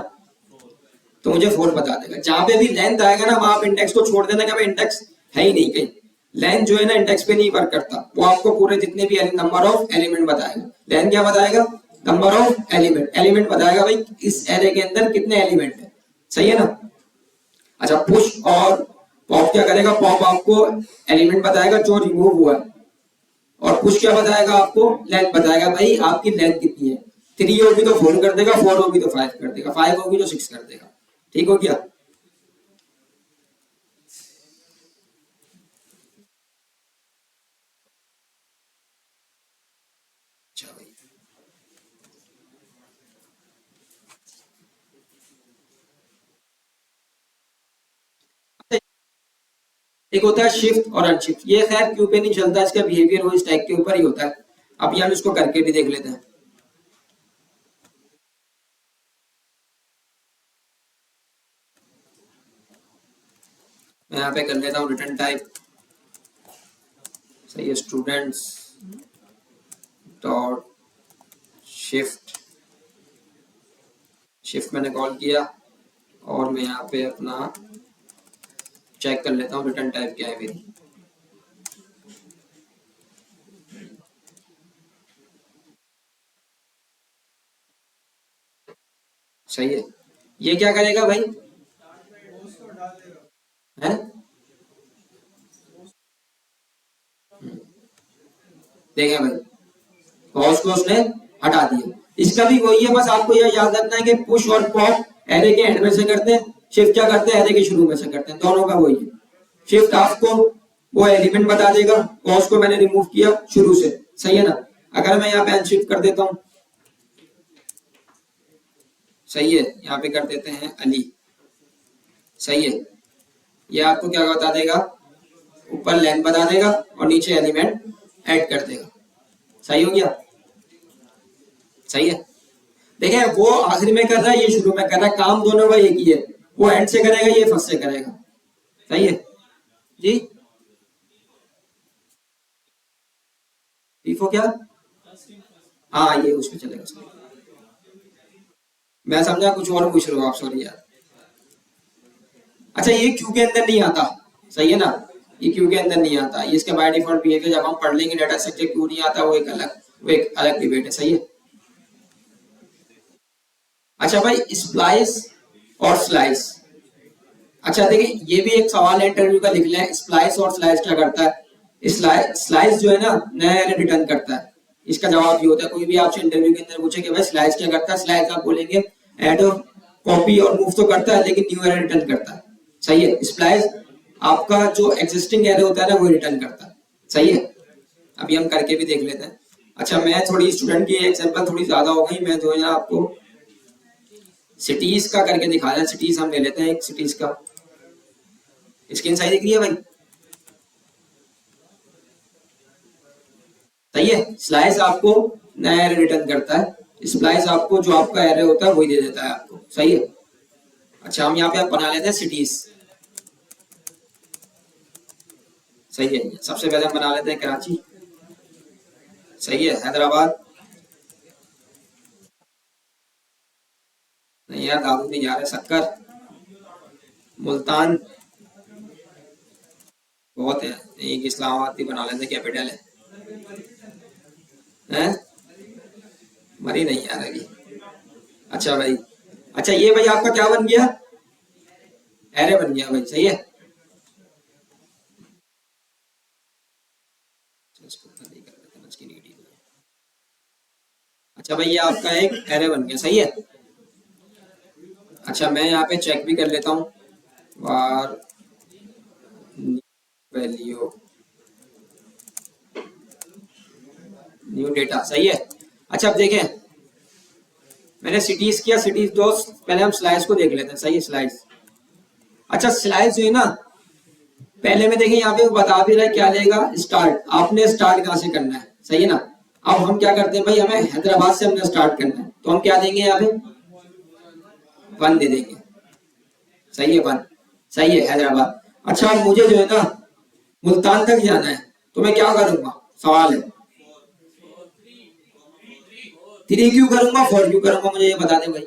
तो मुझे 4 बता देगा। जहां पे भी लेंथ आएगा ना वहां आप इंडेक्स को छोड़ देना कि भाई इंडेक्स है ही नहीं कहीं। लेंथ जो है ना इंडेक्स पे नहीं वर्क करता, वो आपको पूरे जितने भी नंबर ऑफ एलिमेंट बताएगा। लेंथ क्या बताएगा, नंबर ऑफ एलिमेंट, एलिमेंट बताएगा भाई इस एरे के अंदर कितने एलिमेंट है। सही है ना। अच्छा पुश और पॉप क्या करेगा, पॉप आपको एलिमेंट बताएगा जो रिमूव हुआ है, और पुश क्या बताएगा, आपको लेंथ बताएगा भाई आपकी लेंथ कितनी है। 3 होगी तो 4 कर देगा, 4 होगी तो 5 कर देगा, 5 होगी तो 6 कर देगा। ठीक हो गया। अच्छा भाई एक होता है शिफ्ट और अनशिफ्ट, ये खैर क्यू पे नहीं चलता, इसका बिहेवियर वो इस टाइप के ऊपर ही होता है। अभी हम इसको करके भी देख लेते हैं। मैं यहाँ पे कर लेता हूँ रिटर्न टाइप। सही है, स्टूडेंट्स डॉट शिफ्ट, शिफ्ट मैंने कॉल किया और मैं यहाँ पे अपना चेक कर लेता हूँ रिटर्न टाइप क्या है मेरी। सही है, ये क्या करेगा भाई है, देखें भाई पॉज को उसने हटा दिया। इसका भी वही है, बस आपको यह याद रखना है कि पुश और पॉप एरे के एंड में से करते हैं, शिफ्ट क्या करते हैं एरे के शुरू में से करते हैं, दोनों का वही है। शिफ्ट आपको वो एलिमेंट बता देगा, पॉज को मैंने रिमूव किया शुरू से। सही है ना। अगर मैं यहाँ पे अनशिफ्ट कर देता हूँ, सही है, यहाँ पे कर देते हैं अली। सही है, ये आपको क्या बता देगा, ऊपर लेंथ बता देगा और नीचे एलिमेंट ऐड कर देगा। सही हो गया। सही है, देखिए वो आखिर में कर रहा है, ये शुरू में कर रहा है, काम दोनों का एक ही है, वो एंड से करेगा, ये फर्स्ट से करेगा। सही है जी। टीफो क्या, हाँ ये उसमें चलेगा। सही, मैं समझा कुछ और पूछ रहा हूँ आप, सॉरी यार। अच्छा ये क्यू के अंदर नहीं आता, सही है ना, ये क्यू के अंदर नहीं आता, ये इसका बाय डिफॉल्ट बिहेवियर जब हम पढ़ लेंगे डाटा स्ट्रक्चर क्यों नहीं आता, वो एक अलग डिबेट है। सही है। अच्छा भाई स्प्लाइस और स्लाइस, अच्छा देखिए, ये भी एक सवाल है इंटरव्यू का, लिख लें, स्प्लाइस और स्लाइस क्या करता है। स्लाइस जो है ना, नया एरे रिटर्न करता है। इसका जवाब ये होता है, कोई भी आपसे इंटरव्यू के अंदर पूछे कि भाई स्लाइस क्या करता है, स्लाइस आप बोलेंगे ऐड और कॉपी और मूव तो करता है लेकिन न्यू एरे रिटर्न करता है। सही है। स्प्लाइस आपका जो एग्जिस्टिंग एरे होता है ना, वो रिटर्न करता है। सही है। अभी हम करके भी देख लेते हैं। अच्छा, मैं थोड़ी स्टूडेंट की एग्जांपल थोड़ी ज्यादा हो गई, मैं जो है आपको सिटीज का करके दिखा रहा है। सिटीज हम ले लेते हैं, एक सिटीज का स्क्रीन साइज दिख रही है भाई। सही है। स्लाइस आपको नया एरे रिटर्न करता है, स्प्लाइस आपको जो आपका एरे होता है वही दे देता है आपको। सही है। अच्छा, हम यहाँ पे आप बना लेते हैं सिटीज। सही है। सबसे पहले हम बना लेते हैं कराची। सही है। हैदराबाद नहीं यार, दादू नहीं जा रहे। सक्कर, मुल्तान बहुत है, एक इस्लामाबाद भी बना लेते, कैपिटल है। मरी नहीं यार अभी। अच्छा भाई, अच्छा ये भाई आपका क्या बन गया, एरे बन गया भाई। सही है। अच्छा भाई, ये आपका एक एरे बन गया। सही है। अच्छा, मैं यहाँ पे चेक भी कर लेता हूँ, वार वैल्यू न्यू डेटा। सही है। अच्छा अब देखें, मैंने सिटीज किया, सिटीज दोस्त, पहले हम स्लाइस को देख लेते हैं। सही है। स्लाइस, अच्छा स्लाइस जो है ना, पहले में देखें यहाँ पे वो बता भी रहा है क्या लेगा, स्टार्ट। आपने स्टार्ट कहाँ से करना है। सही है ना। अब हम क्या करते हैं भाई, हमें हैदराबाद से हमने स्टार्ट करना है, तो हम क्या देंगे यहाँ पे, 1 दे देंगे। सही है, 1। सही है, हैदराबाद। अच्छा अब मुझे जो है ना मुल्तान तक जाना है, तो मैं क्या करूंगा, सवाल है। 3 क्यों करूंगा, 4 क्यों करूंगा, मुझे ये बता दे भाई।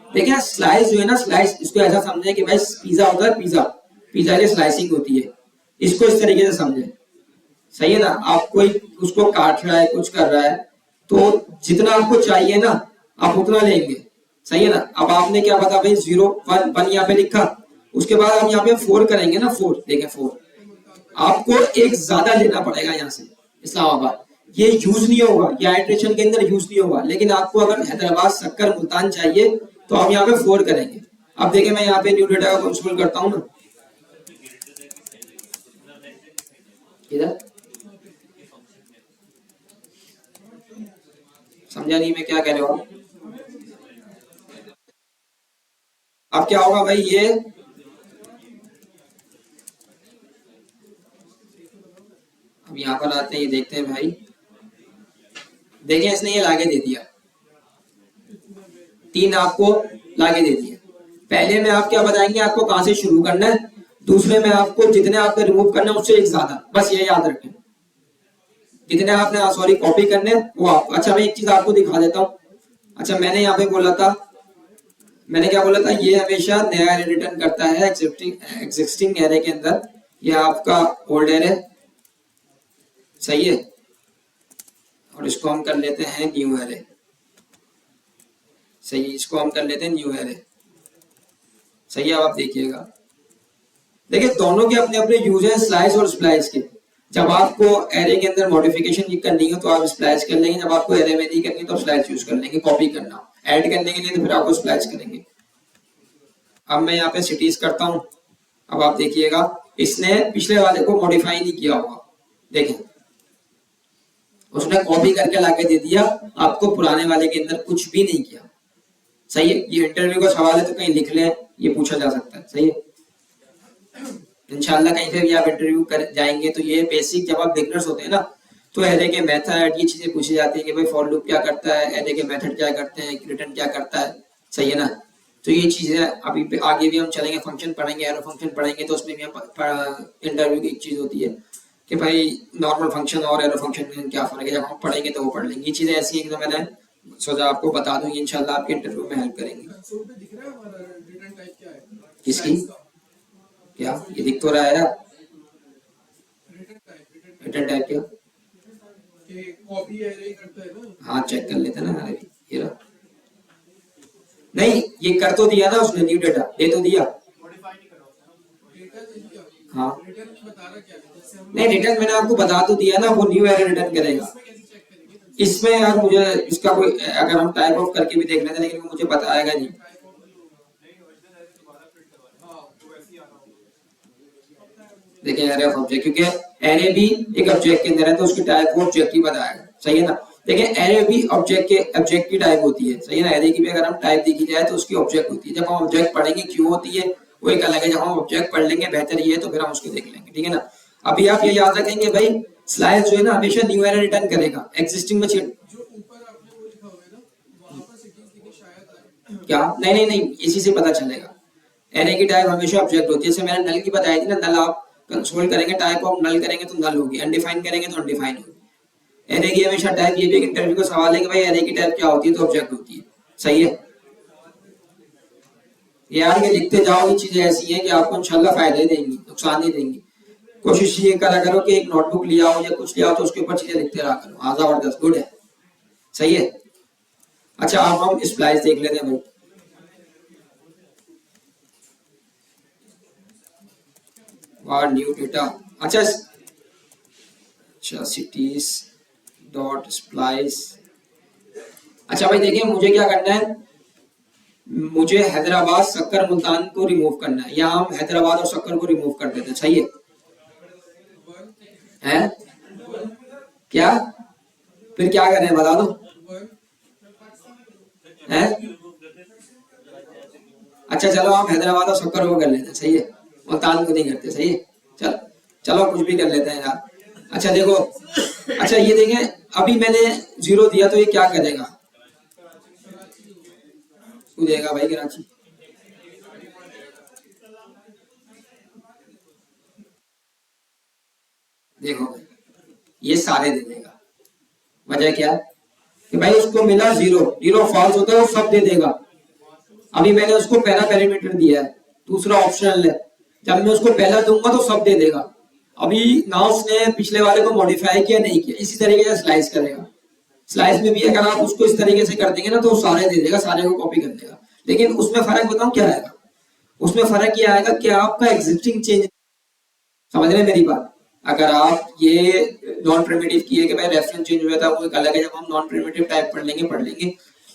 देखिए स्लाइस जो है ना, स्लाइस इसको ऐसा समझे कि भाई पिज्जा होता है, पिज्जा, पिज्जा की स्लाइसिंग होती है, इसको इस तरीके से समझे। सही है ना। आप कोई उसको काट रहा है, कुछ कर रहा है, तो जितना आपको चाहिए ना आप उतना लेंगे। सही है ना। अब आपने क्या पता भाई, 0 1 1 यहाँ पे लिखा, उसके बाद हम यहाँ पे 4 करेंगे ना, 4 देखें 4, आपको एक ज्यादा लेना पड़ेगा यहाँ से इस्लामाबाद। ये यूज नहीं होगा, ये आइट्रेशन के अंदर यूज नहीं होगा, लेकिन आपको अगर हैदराबाद, सक्कर, मुल्तान चाहिए तो हम यहाँ पे 4 करेंगे। अब देखिए मैं यहाँ पे न्यू डेटा का कंसोल करता हूँ ना, इधर समझा नहीं मैं क्या कह रहा हूँ। अब क्या होगा भाई, ये अब यहाँ पर आते हैं, ये देखते हैं भाई, देखिए इसने ये लाके दे दिया, 3 आपको लाके दे दिया। पहले में आप क्या बताएंगे, आपको कहां से शुरू करना है, दूसरे में आपको जितने आपने रिमूव करना है उससे एक ज्यादा, बस ये याद रखें। जितने आपने सॉरी कॉपी करने वो आप। अच्छा मैं एक चीज आपको दिखा देता हूँ। अच्छा मैंने यहाँ पे बोला था, मैंने क्या बोला था, ये हमेशा नया एरे रिटर्न करता है एग्जिस्टिंग एरे के अंदर। ये आपका ओल्ड एरे। सही है। और इसको हम कर लेते हैं न्यू एरे। सही है, इसको हम कर लेते हैं न्यू एरे। सही है। अब आप देखिएगा, देखिए दोनों के अपने अपने यूज हैं, स्लाइस और स्प्लाइस के। जब आपको एरे के अंदर मॉडिफिकेशन करनी हो तो आप स्प्लाइस कर लेंगे, जब आपको एरे में नहीं करनी तो स्लाइस यूज कर लेंगे। कॉपी करना, ऐड करने के लिए तो फिर आपको स्प्लाइस करेंगे। अब मैं यहाँ पे सिटीज करता हूँ। अब आप देखिएगा, इसने पिछले वाले को मॉडिफाई नहीं किया होगा, देखें उसने कॉपी करके लाके दे दिया, आपको पुराने वाले के अंदर कुछ भी नहीं किया। सही है। ये इंटरव्यू का सवाल है तो कहीं लिख लें, ये पूछा जा सकता है। सही है। इंशाल्लाह कहीं पे भी आप इंटरव्यू कर जाएंगे तो ये बेसिक, जब आप बिगनर्स होते हैं ना तो एरे के मेथड, ये चीजें पूछी जाती है कि भाई फॉर लूप क्या करता है, एरे के मेथड क्या करते हैं, रिटर्न क्या करता है। सही है ना। तो ये चीजें अभी आगे भी हम चलेंगे, फंक्शन पढ़ेंगे, एरो फंक्शन पढ़ेंगे, तो उसमें भी हम इंटरव्यू की एक चीज होती है कि भाई नॉर्मल फंक्शन और एरो फंक्शन में क्या फर्क है, जब हम पढ़ेंगे तो वो पढ़ लेंगे। ये चीजें ऐसी हैं कि मैंने सोचा आपको बता दूं, इंशाल्लाह आपके इंटरव्यू में हेल्प करेंगे। किसकी, क्या ये दिख तो रहा है यार, रिटर्न टाइप क्या, कॉपी एरे करता है ना। हाँ चेक कर लेते हैं ना, ये रहा। नहीं ये कर तो दिया ना उसने, न्यू डेटा दे तो दिया। हाँ नहीं, रिटर्न मैंने आपको बता तो दिया ना, वो न्यू एरर रिटर्न करेगा। इसमें यार मुझे इसका कोई, अगर हम टाइप ऑफ करके भी देख लेते हैं लेकिन वो मुझे बताएगा नहीं। देखिए एरे ऑफ ऑब्जेक्ट, क्योंकि एरे भी एक ऑब्जेक्ट के अंदर है तो उसकी टाइप को ऑब्जेक्ट ही बताएगा, सही है ना। देखिए एरे भी ऑब्जेक्ट की टाइप होती है, सही है ना। एरे की भी अगर हम टाइप देखी जाए तो उसकी ऑब्जेक्ट होती है। जब हम ऑब्जेक्ट पढ़ेंगे क्यों होती है वो एक अलग है, जब हम ऑब्जेक्ट पढ़ लेंगे बेहतर ये है तो फिर हम उसको देख लेंगे, ठीक है ना। अभी आप ये याद रखेंगे भाई, स्लाइस जो है ना हमेशा न्यू एरे रिटर्न करेगा, एग्जिस्टिंग में क्या, नहीं नहीं नहीं, इसी से पता चलेगा। एरे की टाइप हमेशा ऑब्जेक्ट होती है, जैसे मैंने नल की बताई थी ना, नल आप कंसोल करेंगे, टाइप ऑफ नल करेंगे तो नल होगी, अनडिफाइन करेंगे तो अनडिफाइन होगी। एरे की हमेशा टाइप, ये भी एक इंटरव्यू का सवाल है कि भाई एरे की टाइप क्या होती है, तो ऑब्जेक्ट होती है, सही है। यार ये लिखते जाओ, ये चीजें ऐसी हैं कि आपको इंशाल्लाह फायदे देंगी, नुकसान नहीं देंगी। कोशिश ये करा करो कि एक नोटबुक लिया हो या कुछ लिया हो तो उसके ऊपर चीजें लिखते रहा करो, हाँ जबरदस्त, गुड है, सही है। अच्छा अब हम स्प्लाइस देख लेते हैं भाई। और न्यू डेटा, अच्छा सिटीज डॉट स्प्लाइस। अच्छा भाई देखिए मुझे क्या करना है, मुझे हैदराबाद शक्कर मुल्तान को रिमूव करना है, या हम हैदराबाद और शक्कर को रिमूव कर देते हैं, सही है, हैं? क्या फिर क्या करें बता दो, हैं? अच्छा चलो आप हैदराबाद और शक्कर को कर लेते हैं, सही है, मुल्तान को नहीं करते, सही है। चल चलो कुछ भी कर लेते हैं यार। अच्छा देखो, अच्छा ये देखें, अभी मैंने 0 दिया तो ये क्या करेगा, तू देगा भाई कराची, देखो भाई ये सारे दे देगा। वजह क्या है कि भाई उसको मिला 0, 0 फॉल्स होता है वो सब दे देगा। अभी मैंने उसको पहला पैरामीटर दिया है, दूसरा ऑप्शनल है, जब मैं उसको पहला दूंगा तो सब दे देगा। अभी ना उसने पिछले वाले को मॉडिफाई किया नहीं किया, इसी तरीके से स्लाइस करेगा। स्लाइस में भी अगर आप उसको इस तरीके से कर देंगे ना तो सारे दे देगा, सारे को कॉपी कर देगा। लेकिन उसमें फर्क बताऊं क्या आएगा, उसमें फर्क ये आएगा कि आपका एग्जिस्टिंग चेंज, समझ रहे हैं मेरी बात। अगर आप ये नॉन प्रिमिटिव किए कि भाई रेफरेंस चेंज हुआ था वो एक अलग है, जब हम नॉन प्रिमिटिव टाइप पढ़ लेंगे।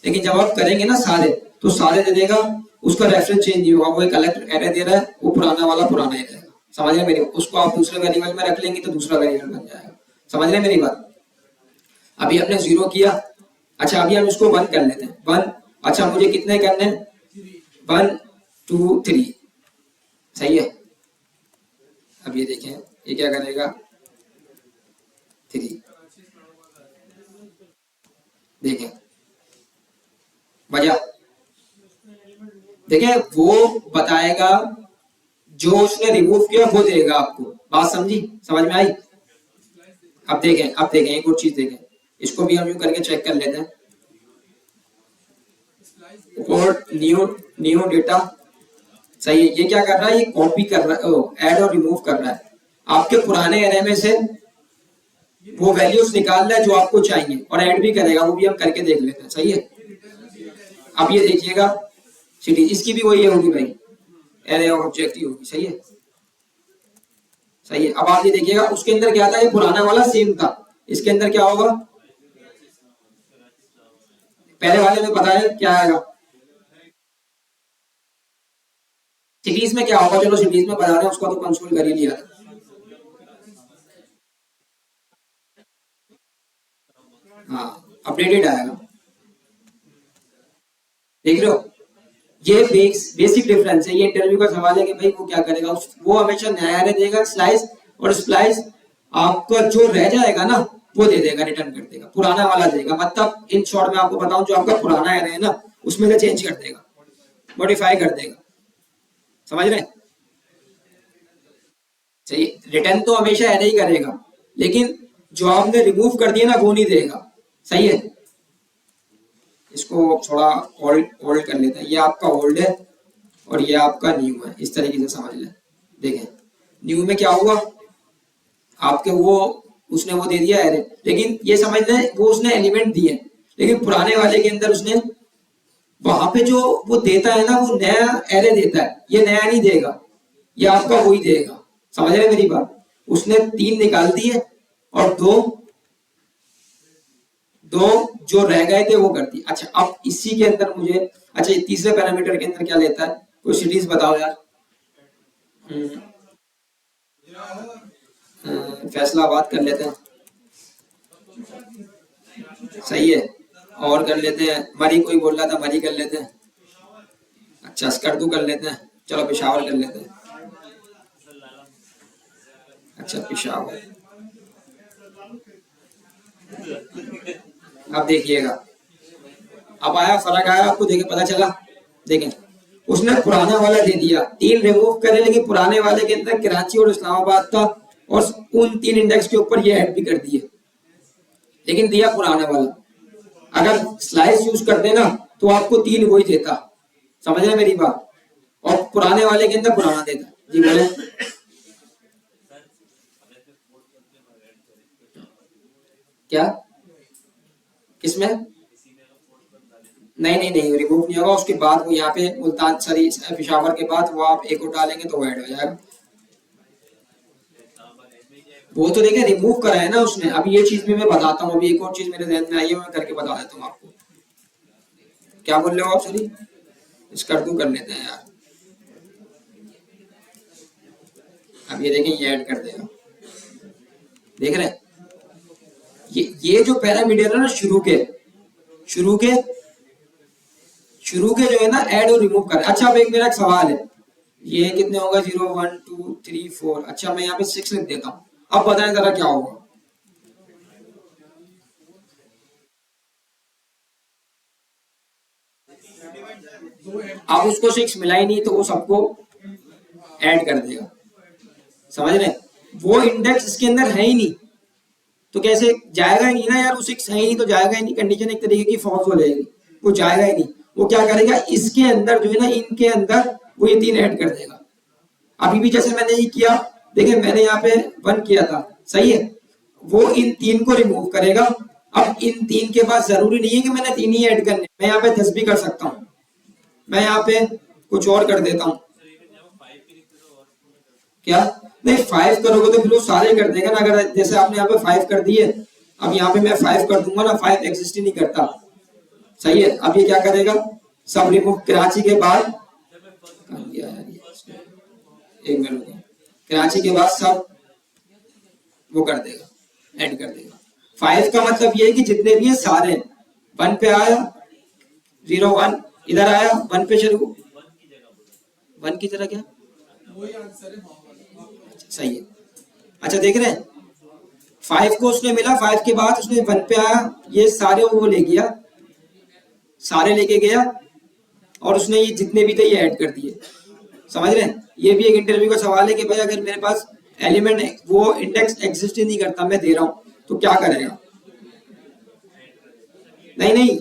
लेकिन जब आप करेंगे ना सारे, तो सारे दे देगा, उसका रेफरेंस चेंज नहीं होगा, वो एक अलग एरे दे रहा है, वो पुराना वाला पुराना ही रहेगा, समझ रहे मेरी। उसको आप दूसरे वेरिएबल में रख लेंगे तो दूसरा वेरिएबल बन जाएगा, समझ रहे मेरी बात। अभी हमने 0 किया, अच्छा अभी हम इसको 1 कर लेते हैं, 1। अच्छा मुझे कितने करने हैं, 1 2 3, सही है। अब ये देखें ये क्या करेगा, 3, देखें वजह, देखिए वो बताएगा, जो उसने रिमूव किया वो देगा आपको, बात समझी, समझ में आई। अब देखें एक और चीज देखें, इसको भी हम यूं करके चेक कर लेते हैं। और न्यू डेटा, सही है। ये क्या कर रहा है, ये कॉपी कर रहा है, ऐड और रिमूव कर रहा है आपके पुराने एरे में से वो वैल्यूज निकाल रहा है जो आपको चाहिए, और ऐड भी करेगा, वो भी हम करके देख लेते हैं, सही है। अब ये देखिएगा सिटी, इसकी भी वही होगी भाई, एरे ऑफ ऑब्जेक्ट ही होगी, सही है, सही है। अब आप ये देखिएगा उसके अंदर क्या था, ये पुराना वाला सेम था, इसके अंदर क्या होगा, पहले वाले में पता है क्या आएगा, सिटीज में क्या होगा, चलो सिटीज में बता रहे हैं, उसका तो कंसोल कर ही लिया था। हाँ अपडेटेड आएगा, देख रहे हो, ये बेसिक डिफरेंस है। ये इंटरव्यू का सवाल है कि भाई वो क्या करेगा, वो हमेशा नया एरे देगा स्लाइस, और स्प्लाइस आपका जो रह जाएगा ना वो दे देगा, रिटर्न कर देगा, पुराना वाला देगा। मतलब इन शॉर्ट में आपको बताऊं, जो आपका पुराना एरे है ना उसमें से चेंज कर देगा, मॉडिफाई कर देगा, समझ रहे हैं। सही, रिटर्न तो हमेशा एरे ही करेगा, लेकिन जो आपने रिमूव कर दिया ना वो नहीं देगा, सही है। इसको थोड़ा होल्ड कर लेते हैं, ये आपका होल्ड है और ये आपका न्यू है, इस तरीके से समझ लें। देखें न्यू में क्या हुआ, आपके वो उसने वो दे दिया एरे, लेकिन ये समझ लें वो उसने एलिमेंट दिए, लेकिन पुराने वाले के अंदर उसने वहां पे जो वो देता है ना, वो नया एरे देता है, ये नया नहीं देगा, ये आपका वही देगा। समझ रहे हैं मेरी बात? उसने 3 निकाल दिए और दो दो जो रह गए थे वो कर दी। अच्छा, अब इसी के अंदर मुझे, अच्छा ये तीसरे पैरामीटर के अंदर क्या लेता है, कोई सिटीज बताओ यार। हम्म, फैसलाबाद कर लेते हैं, सही है। और कर लेते हैं मरी, कोई बोल रहा था मरी कर लेते हैं। अच्छा स्कर्दू कर लेते हैं, चलो पेशावर कर लेते हैं। अच्छा पेशावर, अब देखिएगा, अब आया फर्क, आया आपको, देखे पता चला। देखें, उसने पुराना वाला दे दिया, 3 रिमूव करे, लेकिन पुराने वाले के अंदर कराची और इस्लामाबाद था, और उन 3 इंडेक्स के ऊपर ये ऐड भी कर दिए, लेकिन दिया पुराना वाला। अगर स्लाइस यूज करते ना तो आपको 3 वही देता। समझ रहे मेरी बात? और पुराने वाले के अंदर पुराना देता। जी बोले। क्या? किसमें? नहीं नहीं नहीं, रिमूव नहीं होगा। उसके बाद वो यहाँ पे मुल्तान सरी पेशावर के बाद वो आप एक और डालेंगे तो वो ऐड हो जाएगा। वो तो देखिए रिमूव करा है ना उसने। अभी ये चीज भी मैं बताता हूँ, अभी एक और चीज मेरे ध्यान में आई है, मैं करके बता देता हूँ आपको। क्या बोल रहे हो आप? सॉरी, इसका टू कर लेते हैं यार। अब ये देखें, ये ऐड कर देगा, देख रहे हैं? ये जो पैरामीटर है ना, शुरू के जो है ना, ऐड और रिमूव कर। अच्छा, अब एक मेरा एक सवाल है, ये कितने होगा? 0 1 2 3 4। अच्छा मैं यहाँ पे 6 लिख देता हूँ। अब बताएं जरा क्या होगा। अब उसको 6 मिला ही नहीं तो वो सबको ऐड कर देगा। समझ रहे हैं? वो इंडेक्स इसके अंदर है ही नहीं तो कैसे जाएगा ही नहीं ना यार। वो 6 है ही नहीं तो जाएगा ही नहीं। कंडीशन एक तरीके की फॉल्स हो जाएगी, वो जाएगा ही नहीं। वो क्या करेगा, इसके अंदर जो है ना, इनके अंदर वो ये 3 ऐड कर देगा। अभी भी जैसे मैंने ये किया, देखिए मैंने यहाँ पे 1 किया था, सही है। वो इन 3 को रिमूव करेगा। अब इन 3 के पास जरूरी नहीं है कि मैंने 3 ही ऐड करने, मैं यहाँ पे 10 भी कर सकता हूँ। मैं यहाँ पे कुछ और कर देता हूँ। क्या? नहीं, 5 करोगे तो फिर वो सारे कर देगा ना। अगर जैसे आपने यहाँ पे 5 कर दिए, अब यहाँ पे मैं 5 कर दूंगा ना, 5 एग्जिस्ट ही नहीं करता, सही है। अब ये क्या करेगा, सब रिमूव कराची के बाद, एक मिनट रुको, कराची के बाद सब वो कर देगा, ऐड कर देगा। 5 का मतलब ये है कि जितने भी है सारे 1 पे आया, 0 1 इधर आया, 1 पे शुरू, 1 की तरह क्या, सही है। अच्छा देख रहे हैं, 5 को उसने मिला, 5 के बाद उसने 1 पे आया, ये सारे वो ले गया, सारे लेके गया, और उसने ये जितने भी थे ये ऐड कर दिए। समझ रहे हैं? ये भी एक इंटरव्यू का सवाल है कि भाई अगर मेरे पास एलिमेंट वो इंडेक्स एग्जिस्ट ही नहीं करता, मैं दे रहा हूं, तो क्या करेगा? नहीं नहीं,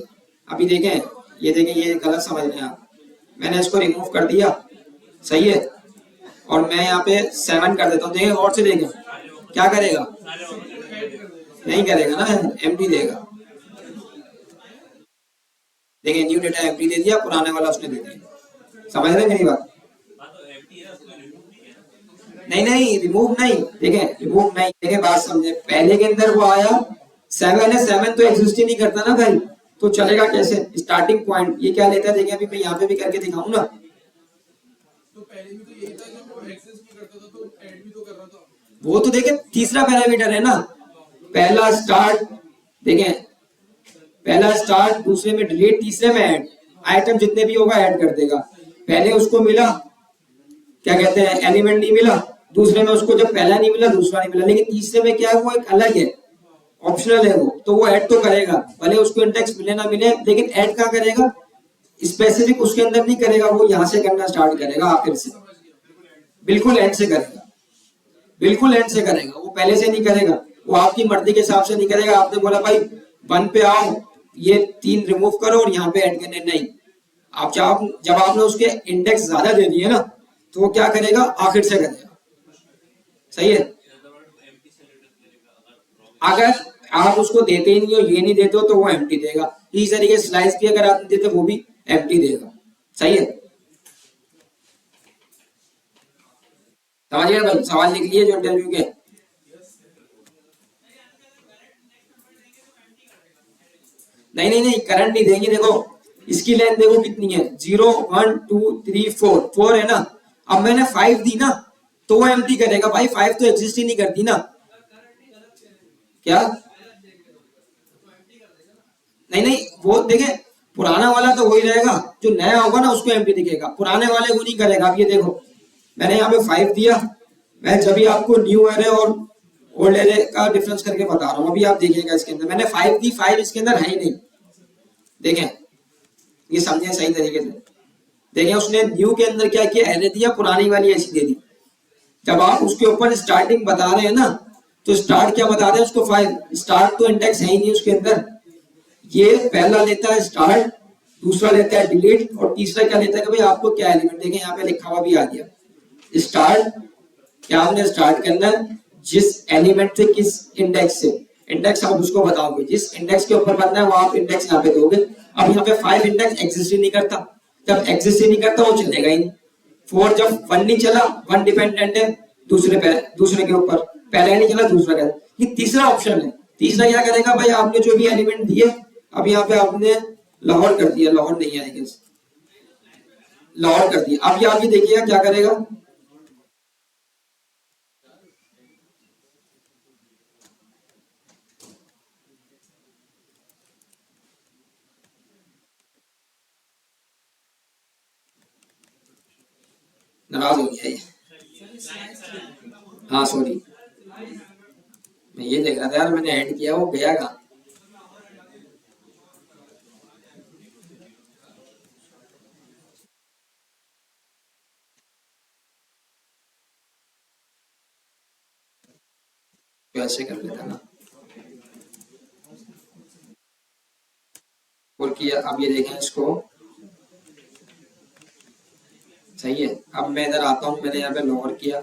अभी देखें, ये देखें, ये गलत समझ रहे हैं आप। मैंने इसको रिमूव कर दिया, सही है, और मैं यहाँ पे 7 कर देता हूँ। देखें और से देखें क्या करेगा, नहीं करेगा ना, एम्प्टी देगा। देखिए न्यू डेटा एम्प्टी दे दिया, पुराने वाला उसने दे दिया। समझ रहे हैं मेरी बात? नहीं नहीं, रिमूव नहीं, देखें रिमूव नहीं, देखें बात समझे। पहले के अंदर वो आया 7 है, 7 तो एग्जिस्ट ही नहीं करता ना भाई, तो चलेगा कैसे? स्टार्टिंग पॉइंट ये क्या लेता है, देखिए अभी मैं यहाँ पे भी करके दिखाऊं ना। तो पहले भी तो यही था, जब वो एक्सेस नहीं करता था तो ऐड भी तो कर रहा था। वो तो देखें तीसरा पैरामीटर है ना, पहला स्टार्ट, देखें पहला स्टार्ट, दूसरे में डिलीट, तीसरे में ऐड। आइटम जितने भी होगा ऐड कर देगा। पहले उसको मिला, क्या कहते हैं, एलिमेंट नहीं मिला, दूसरे में उसको जब पहला नहीं मिला दूसरा नहीं मिला, लेकिन तीसरे में क्या है, वो एक अलग है, ऑप्शनल है वो, तो वो ऐड तो करेगा, भले उसको इंडेक्स मिले ना मिले, लेकिन ऐड कहाँ करेगा, स्पेसिफिक उसके अंदर नहीं करेगा, वो यहाँ से करना स्टार्ट करेगा, आखिर से, बिल्कुल एंड से करेगा, बिल्कुल एंड से करेगा, वो पहले से नहीं करेगा, वो आपकी मर्जी के हिसाब से नहीं करेगा। आपने बोला भाई 1 पे आओ, ये 3 रिमूव करो और यहाँ पे ऐड करने, नहीं, आप जब आपने उसके इंडेक्स ज्यादा दे दिए ना, तो वो क्या करेगा, आखिर से करेगा, सही है। अगर आप उसको देते ही नहीं हो, ये नहीं देते हो, तो वो एम्प्टी देगा। इसी तरीके स्लाइस भी अगर आप देते, वो भी एम्प्टी देगा। सही है, समझिए भाई, सवाल लिख लिए जो इंटरव्यू के। नहीं नहीं नहीं, करंट नहीं देंगे। देखो इसकी लेंथ देखो कितनी है, 0 1 2 3 4, 4 है ना। अब मैंने 5 दी ना, तो वो एम्प्टी करेगा भाई, 5 तो एग्जिस्ट ही नहीं करती ना। क्या? नहीं नहीं, वो देखे, पुराना वाला तो वही रहेगा, जो नया होगा ना उसको एम्प्टी दिखेगा, पुराने वाले को नहीं करेगा। अब ये देखो मैंने यहाँ पे 5 दिया, मैं जब भी आपको न्यू एरे और ओल्ड एरे का डिफरेंस करके बता रहा हूँ। अभी आप देखिएगा इसके अंदर मैंने 5 दी, 5 इसके अंदर है ही नहीं। देखें, ये समझें सही तरीके से। देखें उसने न्यू के अंदर क्या किया, एरे दिया, पुरानी वाली ऐसी दे दी। जब आप उसके ऊपर स्टार्टिंग बता रहे हैं ना, तो स्टार्ट क्या बता रहे हैं उसको, 5। स्टार्ट तो इंडेक्स है ही नहीं उसके अंदर। ये पहला लेता है स्टार्ट, दूसरा लेता है डिलीट, और तीसरा क्या लेता है कि भाई आपको क्या एलिमेंट। देखें यहाँ पे लिखा हुआ भी आ गया स्टार्ट। क्या हमने स्टार्ट करना है, जिस एलिमेंट से, किस इंडेक्स से। इंडेक्स आप उसको बताओगे, जिस इंडेक्स के ऊपर बनना है वो आप इंडेक्स यहाँ पे दोगे। अब यहाँ पे 5 इंडेक्स एग्जिस्ट ही नहीं करता, जब एग्जिस्ट ही नहीं करता वो चलेगा ही नहीं। 4 जब 1 नहीं चला, 1 डिपेंडेंट है दूसरे के ऊपर, पहले नहीं चला दूसरा का, ये तीसरा ऑप्शन है। तीसरा क्या करेगा भाई, आपने जो भी एलिमेंट दिए, अब यहाँ पे आपने लाहौर कर दिया, लाहौर नहीं है लाहौर कर दिया। अब ये आप ये देखिएगा क्या करेगा, नाराज हो गया ये। हाँ सॉरी, मैं ये देख रहा था यार, मैंने ऐड किया, वो गया कहाँ। तो ऐसे कर लेता ना, और किया। अब ये देखें इसको, सही है। अब मैं इधर आता हूँ, मैंने यहाँ पे लोअर किया।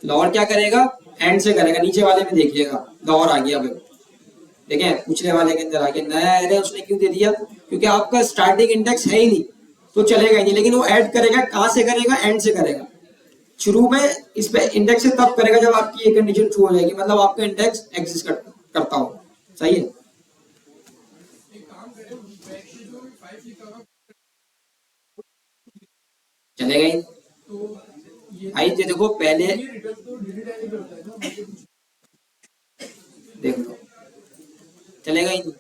लोअर क्या करेगा, एंड से करेगा। नीचे वाले में देखिएगा लोअर आ गया। अब देखें पिछले वाले के अंदर आ गया नया एरे, उसने क्यों दे दिया, क्योंकि आपका स्टार्टिंग इंडेक्स है ही नहीं, तो चलेगा ही नहीं। लेकिन वो ऐड करेगा, कहाँ से करेगा, एंड से करेगा। शुरू में इस पे इंडेक्स से तब करेगा जब आपकी ये कंडीशन ट्रू हो जाएगी, मतलब आपका इंडेक्स एग्जिस्ट करता हो। सही है, चलेगा ही। आई ये देखो पहले देख लो, चलेगा ही नहीं।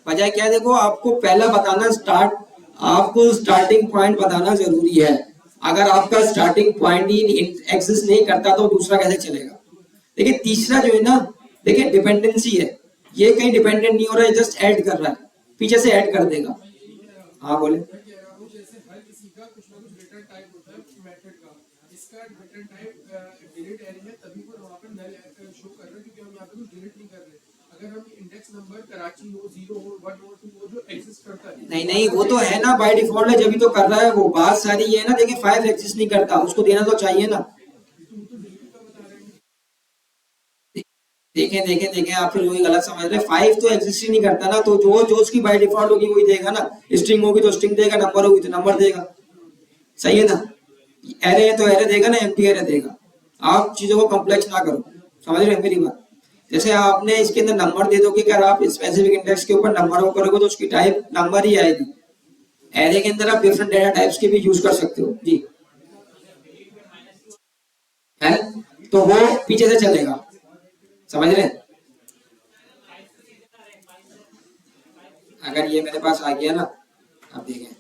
वजह क्या है, देखो आपको पहला बताना स्टार्ट, आपको स्टार्टिंग पॉइंट बताना जरूरी है। अगर आपका स्टार्टिंग पॉइंट ही एग्जिस्ट नहीं करता तो दूसरा कैसे चलेगा। देखिए तीसरा जो है ना, देखिए डिपेंडेंसी है, ये कहीं डिपेंडेंट नहीं हो रहा है, जस्ट ऐड कर रहा है, पीछे से ऐड कर देगा। हाँ बोले। नहीं नहीं, वो तो है ना बाय डिफॉल्ट है, जब भी तो कर रहा है वो। बात सारी ये है ना, देखिए 5 एग्जिस्ट नहीं करता, उसको देना तो चाहिए ना। देखें देखें देखें, आप फिर वही गलत समझ रहे हैं। 5 तो एग्जिस्ट ही नहीं करता ना, तो जो जो उसकी बाय डिफॉल्ट होगी वही देगा ना। स्ट्रिंग होगी तो स्ट्रिंग देगा, नंबर होगी तो नंबर देगा। सही है ना, एरे है तो एरे देगा ना, एम्प्टी एरे देगा। आप चीजों को कॉम्प्लेक्स ना करो, समझ रहे हैं मेरी बात। जैसे आपने इसके अंदर नंबर दे दोगे, अगर आप स्पेसिफिक इंडेक्स के ऊपर नंबर हो करोगे तो उसकी टाइप नंबर ही आएगी। एरे के अंदर आप डिफरेंट डेटा टाइप्स के भी यूज कर सकते हो जी, है, तो वो पीछे से चलेगा। समझ रहे हैं, अगर ये मेरे पास आ गया ना, आप देखें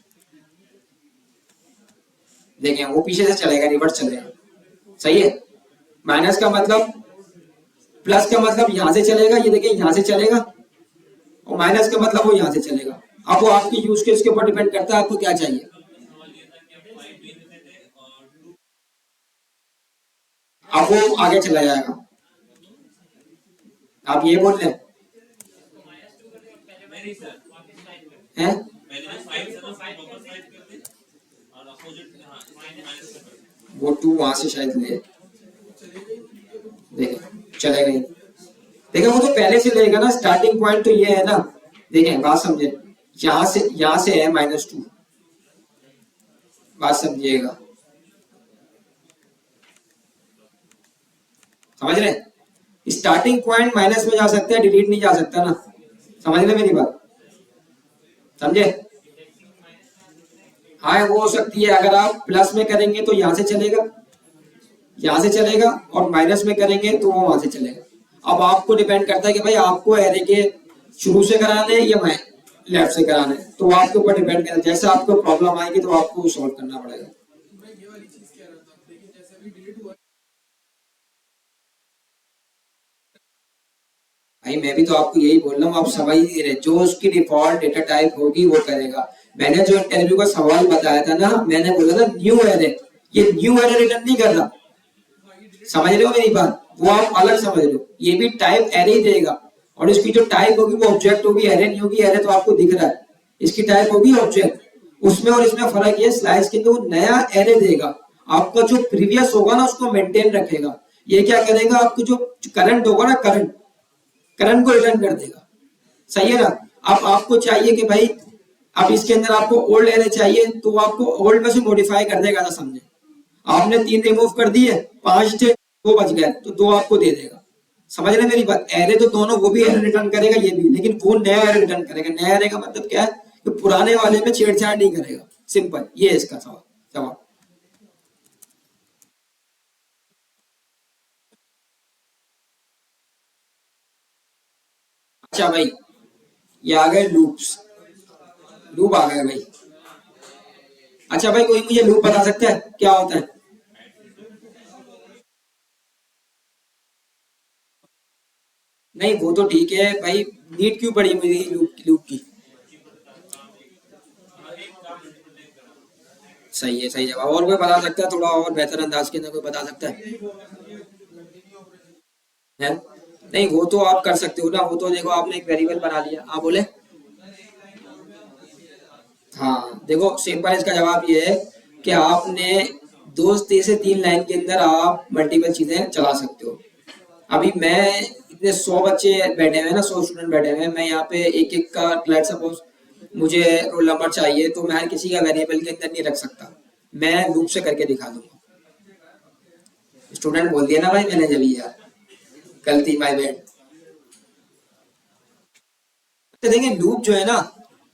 देखें वो पीछे से चलेगा, रिवर्स चलेगा। सही है, माइनस का मतलब, प्लस का मतलब यहां से चलेगा, ये देखिए यहां से चलेगा, और माइनस का मतलब वो यहां से चलेगा। अब वो आपकी यूज केस के ऊपर डिपेंड करता है, आपको क्या चाहिए। अब वो आगे चला जाएगा। आप ये बोल रहे हैं, वो 2 वहां से शायद ले, देखिए चलेगा ही। देखिए वो तो पहले से लेगा ना, स्टार्टिंग पॉइंट तो ये है ना, देखें बात समझे, यहाँ से है -2, बात समझिएगा, समझ रहे हैं? स्टार्टिंग पॉइंट माइनस में जा सकता है, डिलीट नहीं जा सकता ना, समझ रहे मेरी बात, समझे? हाँ वो हो सकती है, अगर आप प्लस में करेंगे तो यहाँ से चलेगा, यहाँ से चलेगा, और माइनस में करेंगे तो वो वहां से चलेगा। अब आपको डिपेंड करता है कि भाई आपको एरे के शुरू से कराने हैं या मैं लेफ्ट से कराने हैं, तो आपके ऊपर डिपेंड करता है, जैसे आपको प्रॉब्लम आएगी तो आपको सॉल्व करना पड़ेगा। भाई मैं भी तो आपको यही बोल रहा हूँ, आप समझ नहीं रहे, जो उसकी डिफॉल्ट डेटा टाइप होगी वो करेगा। मैंने जो इंटरव्यू का सवाल बताया था ना, मैंने बोला था न्यू एरे, ये न्यू एरे रिटर्न नहीं कर रहा, समझ रहे हो मेरी बात? वो आप अलग समझ रहे हो, ये भी टाइप एरे ही देगा, और इसकी जो टाइप होगी वो ऑब्जेक्ट होगी, एरे नहीं होगी। एरे तो आपको दिख रहा है, इसकी टाइप होगी ऑब्जेक्ट, उसमें और इसमें फर्क ये स्लाइस के, तो वो नया एरे देगा, आपका जो प्रीवियस होगा ना उसको मेंटेन रखेगा। ये क्या करेगा, आपको जो करंट होगा ना, करंट को रिटर्न कर देगा, सही है ना? अब आपको चाहिए कि भाई अब इसके अंदर आपको ओल्ड एरे चाहिए, तो आपको ओल्ड में से मॉडिफाई कर देगा ना, समझे? आपने 3 रिमूव कर दिए, 5 थे, 2 बच गए, तो 2 आपको दे देगा, समझ रहे मेरी बात? एरे तो दोनों, वो भी एरे रिटर्न करेगा ये भी, लेकिन वो नया एरे रिटर्न करेगा। नया एरे का मतलब क्या है, कि पुराने वाले में छेड़छाड़ नहीं करेगा, सिंपल, ये है इसका सवाल जवाब। अच्छा भाई, ये आ गए लूप्स, लूप आ गए भाई। अच्छा भाई, कोई मुझे लूप बता सकता है क्या होता है? नहीं वो तो ठीक है भाई, नीट क्यों पड़ी मुझे लूप की? सही है, सही जवाब। और कोई बता सकता है थोड़ा और बेहतर अंदाज के अंदर, कोई बता सकता है? नहीं वो तो आप कर सकते हो ना, वो तो देखो आपने एक वेरिएबल बना लिया, हाँ बोले। हाँ देखो सिंपल इसका जवाब ये है कि आपने दो से तीन लाइन के अंदर आप मल्टीपल चीजें चला सकते हो। अभी मैं इतने 100 बच्चे बैठे हुए हैं ना, 100 स्टूडेंट बैठे हुए हैं, मैं यहाँ पे एक एक का लेट सपोज मुझे रोल नंबर चाहिए, तो मैं हर किसी का वेरिएबल के अंदर नहीं रख सकता, मैं लूप से करके दिखा दूंगा। स्टूडेंट बोल दिया ना भाई मैंने, जब यार गलती, माय बैड। तो देखिए लूप जो है ना,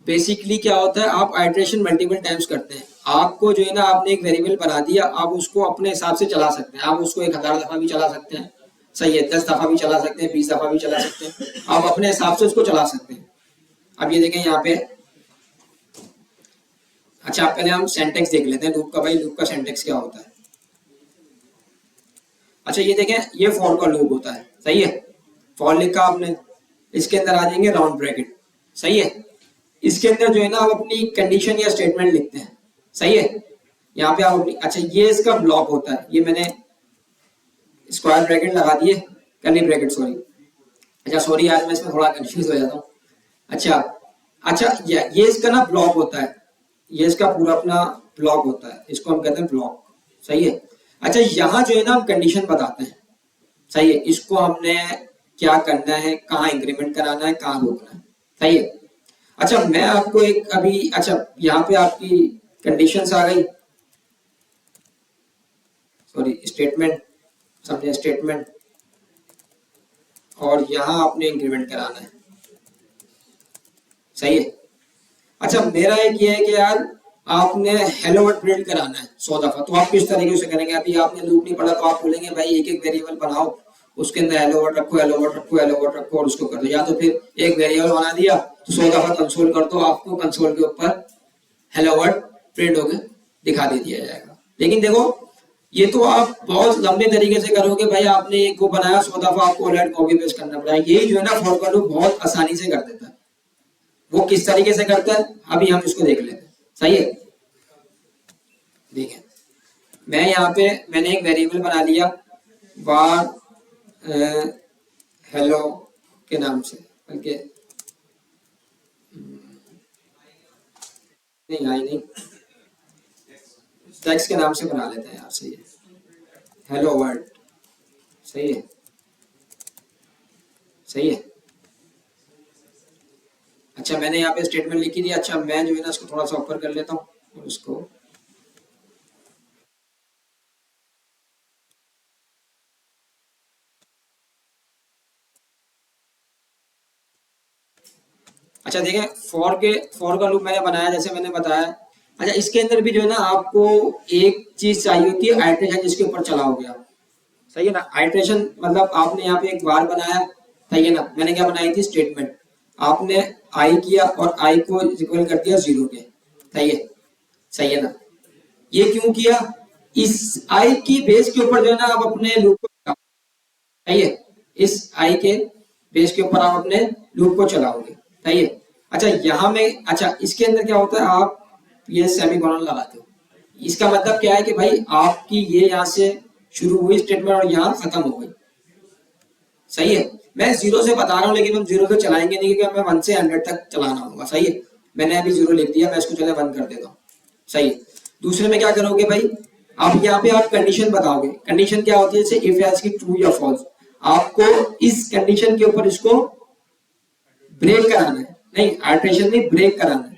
बेसिकली क्या होता है, आप आइट्रेशन मल्टीपल टाइम्स करते हैं, आपको जो है ना, आपने एक वेरिएबल बना दिया, आप उसको अपने हिसाब से चला सकते हैं, आप उसको 1000 दफा भी चला सकते हैं, सही है, 10 दफा भी चला सकते हैं, 20 दफा भी चला सकते हैं, आप अपने हिसाब से उसको चला सकते हैं। अब ये देखें यहाँ पे, अच्छा पहले हम सेंटेक्स देख लेते हैं लूप का, भाई लूप का सेंटेक्स क्या होता है। अच्छा ये देखें, ये फॉर का लूप होता है, सही है, फॉर लिखा आपने, इसके अंदर आ जाएंगे राउंड ब्रैकेट, सही है, इसके अंदर जो है ना आप अपनी कंडीशन या स्टेटमेंट लिखते हैं, सही है, यहाँ पे आप अपनी, अच्छा ये इसका ब्लॉक होता है, ये मैंने स्क्वायर ब्रैकेट लगा दिए, कर्ली ब्रैकेट सॉरी, अच्छा सॉरी यार मैं इसमें थोड़ा कंफ्यूज हो जाता हूँ। अच्छा, अच्छा ये इसका ना ब्लॉक होता है, ये इसका पूरा अपना ब्लॉक होता है, इसको हम कहते हैं ब्लॉक, सही है। अच्छा यहाँ जो है ना हम कंडीशन बताते हैं, सही है, इसको हमने क्या करना है, कहाँ इंक्रीमेंट कराना है, कहाँ रोकना है, सही है। अच्छा मैं आपको एक अभी, अच्छा यहाँ पे आपकी कंडीशंस आ गई, सॉरी स्टेटमेंट, समझे स्टेटमेंट, और यहाँ आपने इंक्रीमेंट कराना है, सही है। अच्छा मेरा एक ये है कि यार आपने हेलो वर्ड प्रिंट कराना है 100 दफा, तो आप किस तरीके से करेंगे? अभी आपने लूप नहीं पढ़ा, तो आप बोलेंगे भाई एक एक वेरिएबल बनाओ, उसके अंदर हेलो वर्ड रखो, हेलो वर्ड रखो, हेलो वर्ड रखो, और उसको कर दो, या तो फिर एक वेरिएबल बना दिया तो 100 दफा कंसोल कर दो, आपको कंसोल के ऊपर हेलो वर्ड प्रिंट होकर दिखा दे दिया जाएगा। लेकिन देखो ये तो आप बहुत लंबे तरीके से करोगे भाई, आपने एक को बनाया 100 दफा, आपको अलर्ट कॉपी पेस्ट करना पड़ेगा। यही जो है ना फॉर का लूप बहुत आसानी से कर देता है। वो किस तरीके से करता है अभी हम इसको देख लेते हैं, सही है। देखें मैं यहाँ पे मैंने एक वेरिएबल बना लिया var हेलो के नाम से, बल्कि नहीं आई नहीं, टेक्स्ट के नाम से बना लेते हैं यार, सही है, हेलो वर्ल्ड, सही है, सही है। अच्छा मैंने यहाँ पे स्टेटमेंट लिखी थी। अच्छा मैं जो है ना इसको थोड़ा सा ऊपर कर लेता हूँ और उसको अच्छा देखें फॉर का लूप मैंने बनाया जैसे मैंने बताया। अच्छा इसके अंदर भी जो है ना आपको एक चीज चाहिए होती है आइटरेशन जिसके ऊपर चलाओगे आप। सही है ना। आइटरेशन मतलब आपने यहाँ पे एक बार बनाया। सही है ना। मैंने क्या बनाई थी स्टेटमेंट। आपने आई किया और आई को इक्वल कर दिया 0 के। सही है। सही है ना। ये क्यों किया। इस आई की बेस के ऊपर जो है ना आप अपने लूप को चलाओ। सही है। इस आई के बेस के ऊपर आप अपने लूप को चलाओगे। सही है। अच्छा यहाँ में अच्छा इसके अंदर क्या होता है आप ये सेमीकोलन लगाते हो। इसका मतलब क्या है कि भाई आपकी ये यहाँ से शुरू हुई स्टेटमेंट और यहाँ खत्म हो गई। सही है। मैं 0 से बता रहा हूँ लेकिन हम 0 से चलाएंगे नहीं क्योंकि हमें 1 से 100 तक चलाना होगा। सही है। मैंने अभी 0 लिख दिया मैं इसको चले बंद कर देता हूँ। सही है। दूसरे में क्या करोगे भाई आप यहाँ पे आप कंडीशन बताओगे। कंडीशन क्या होती है जैसे इफ एल्स की ट्रू या फॉल्स। आपको इस कंडीशन के ऊपर इसको ब्रेक कराना है। नहीं आल्टरेशन नहीं ब्रेक कराना है।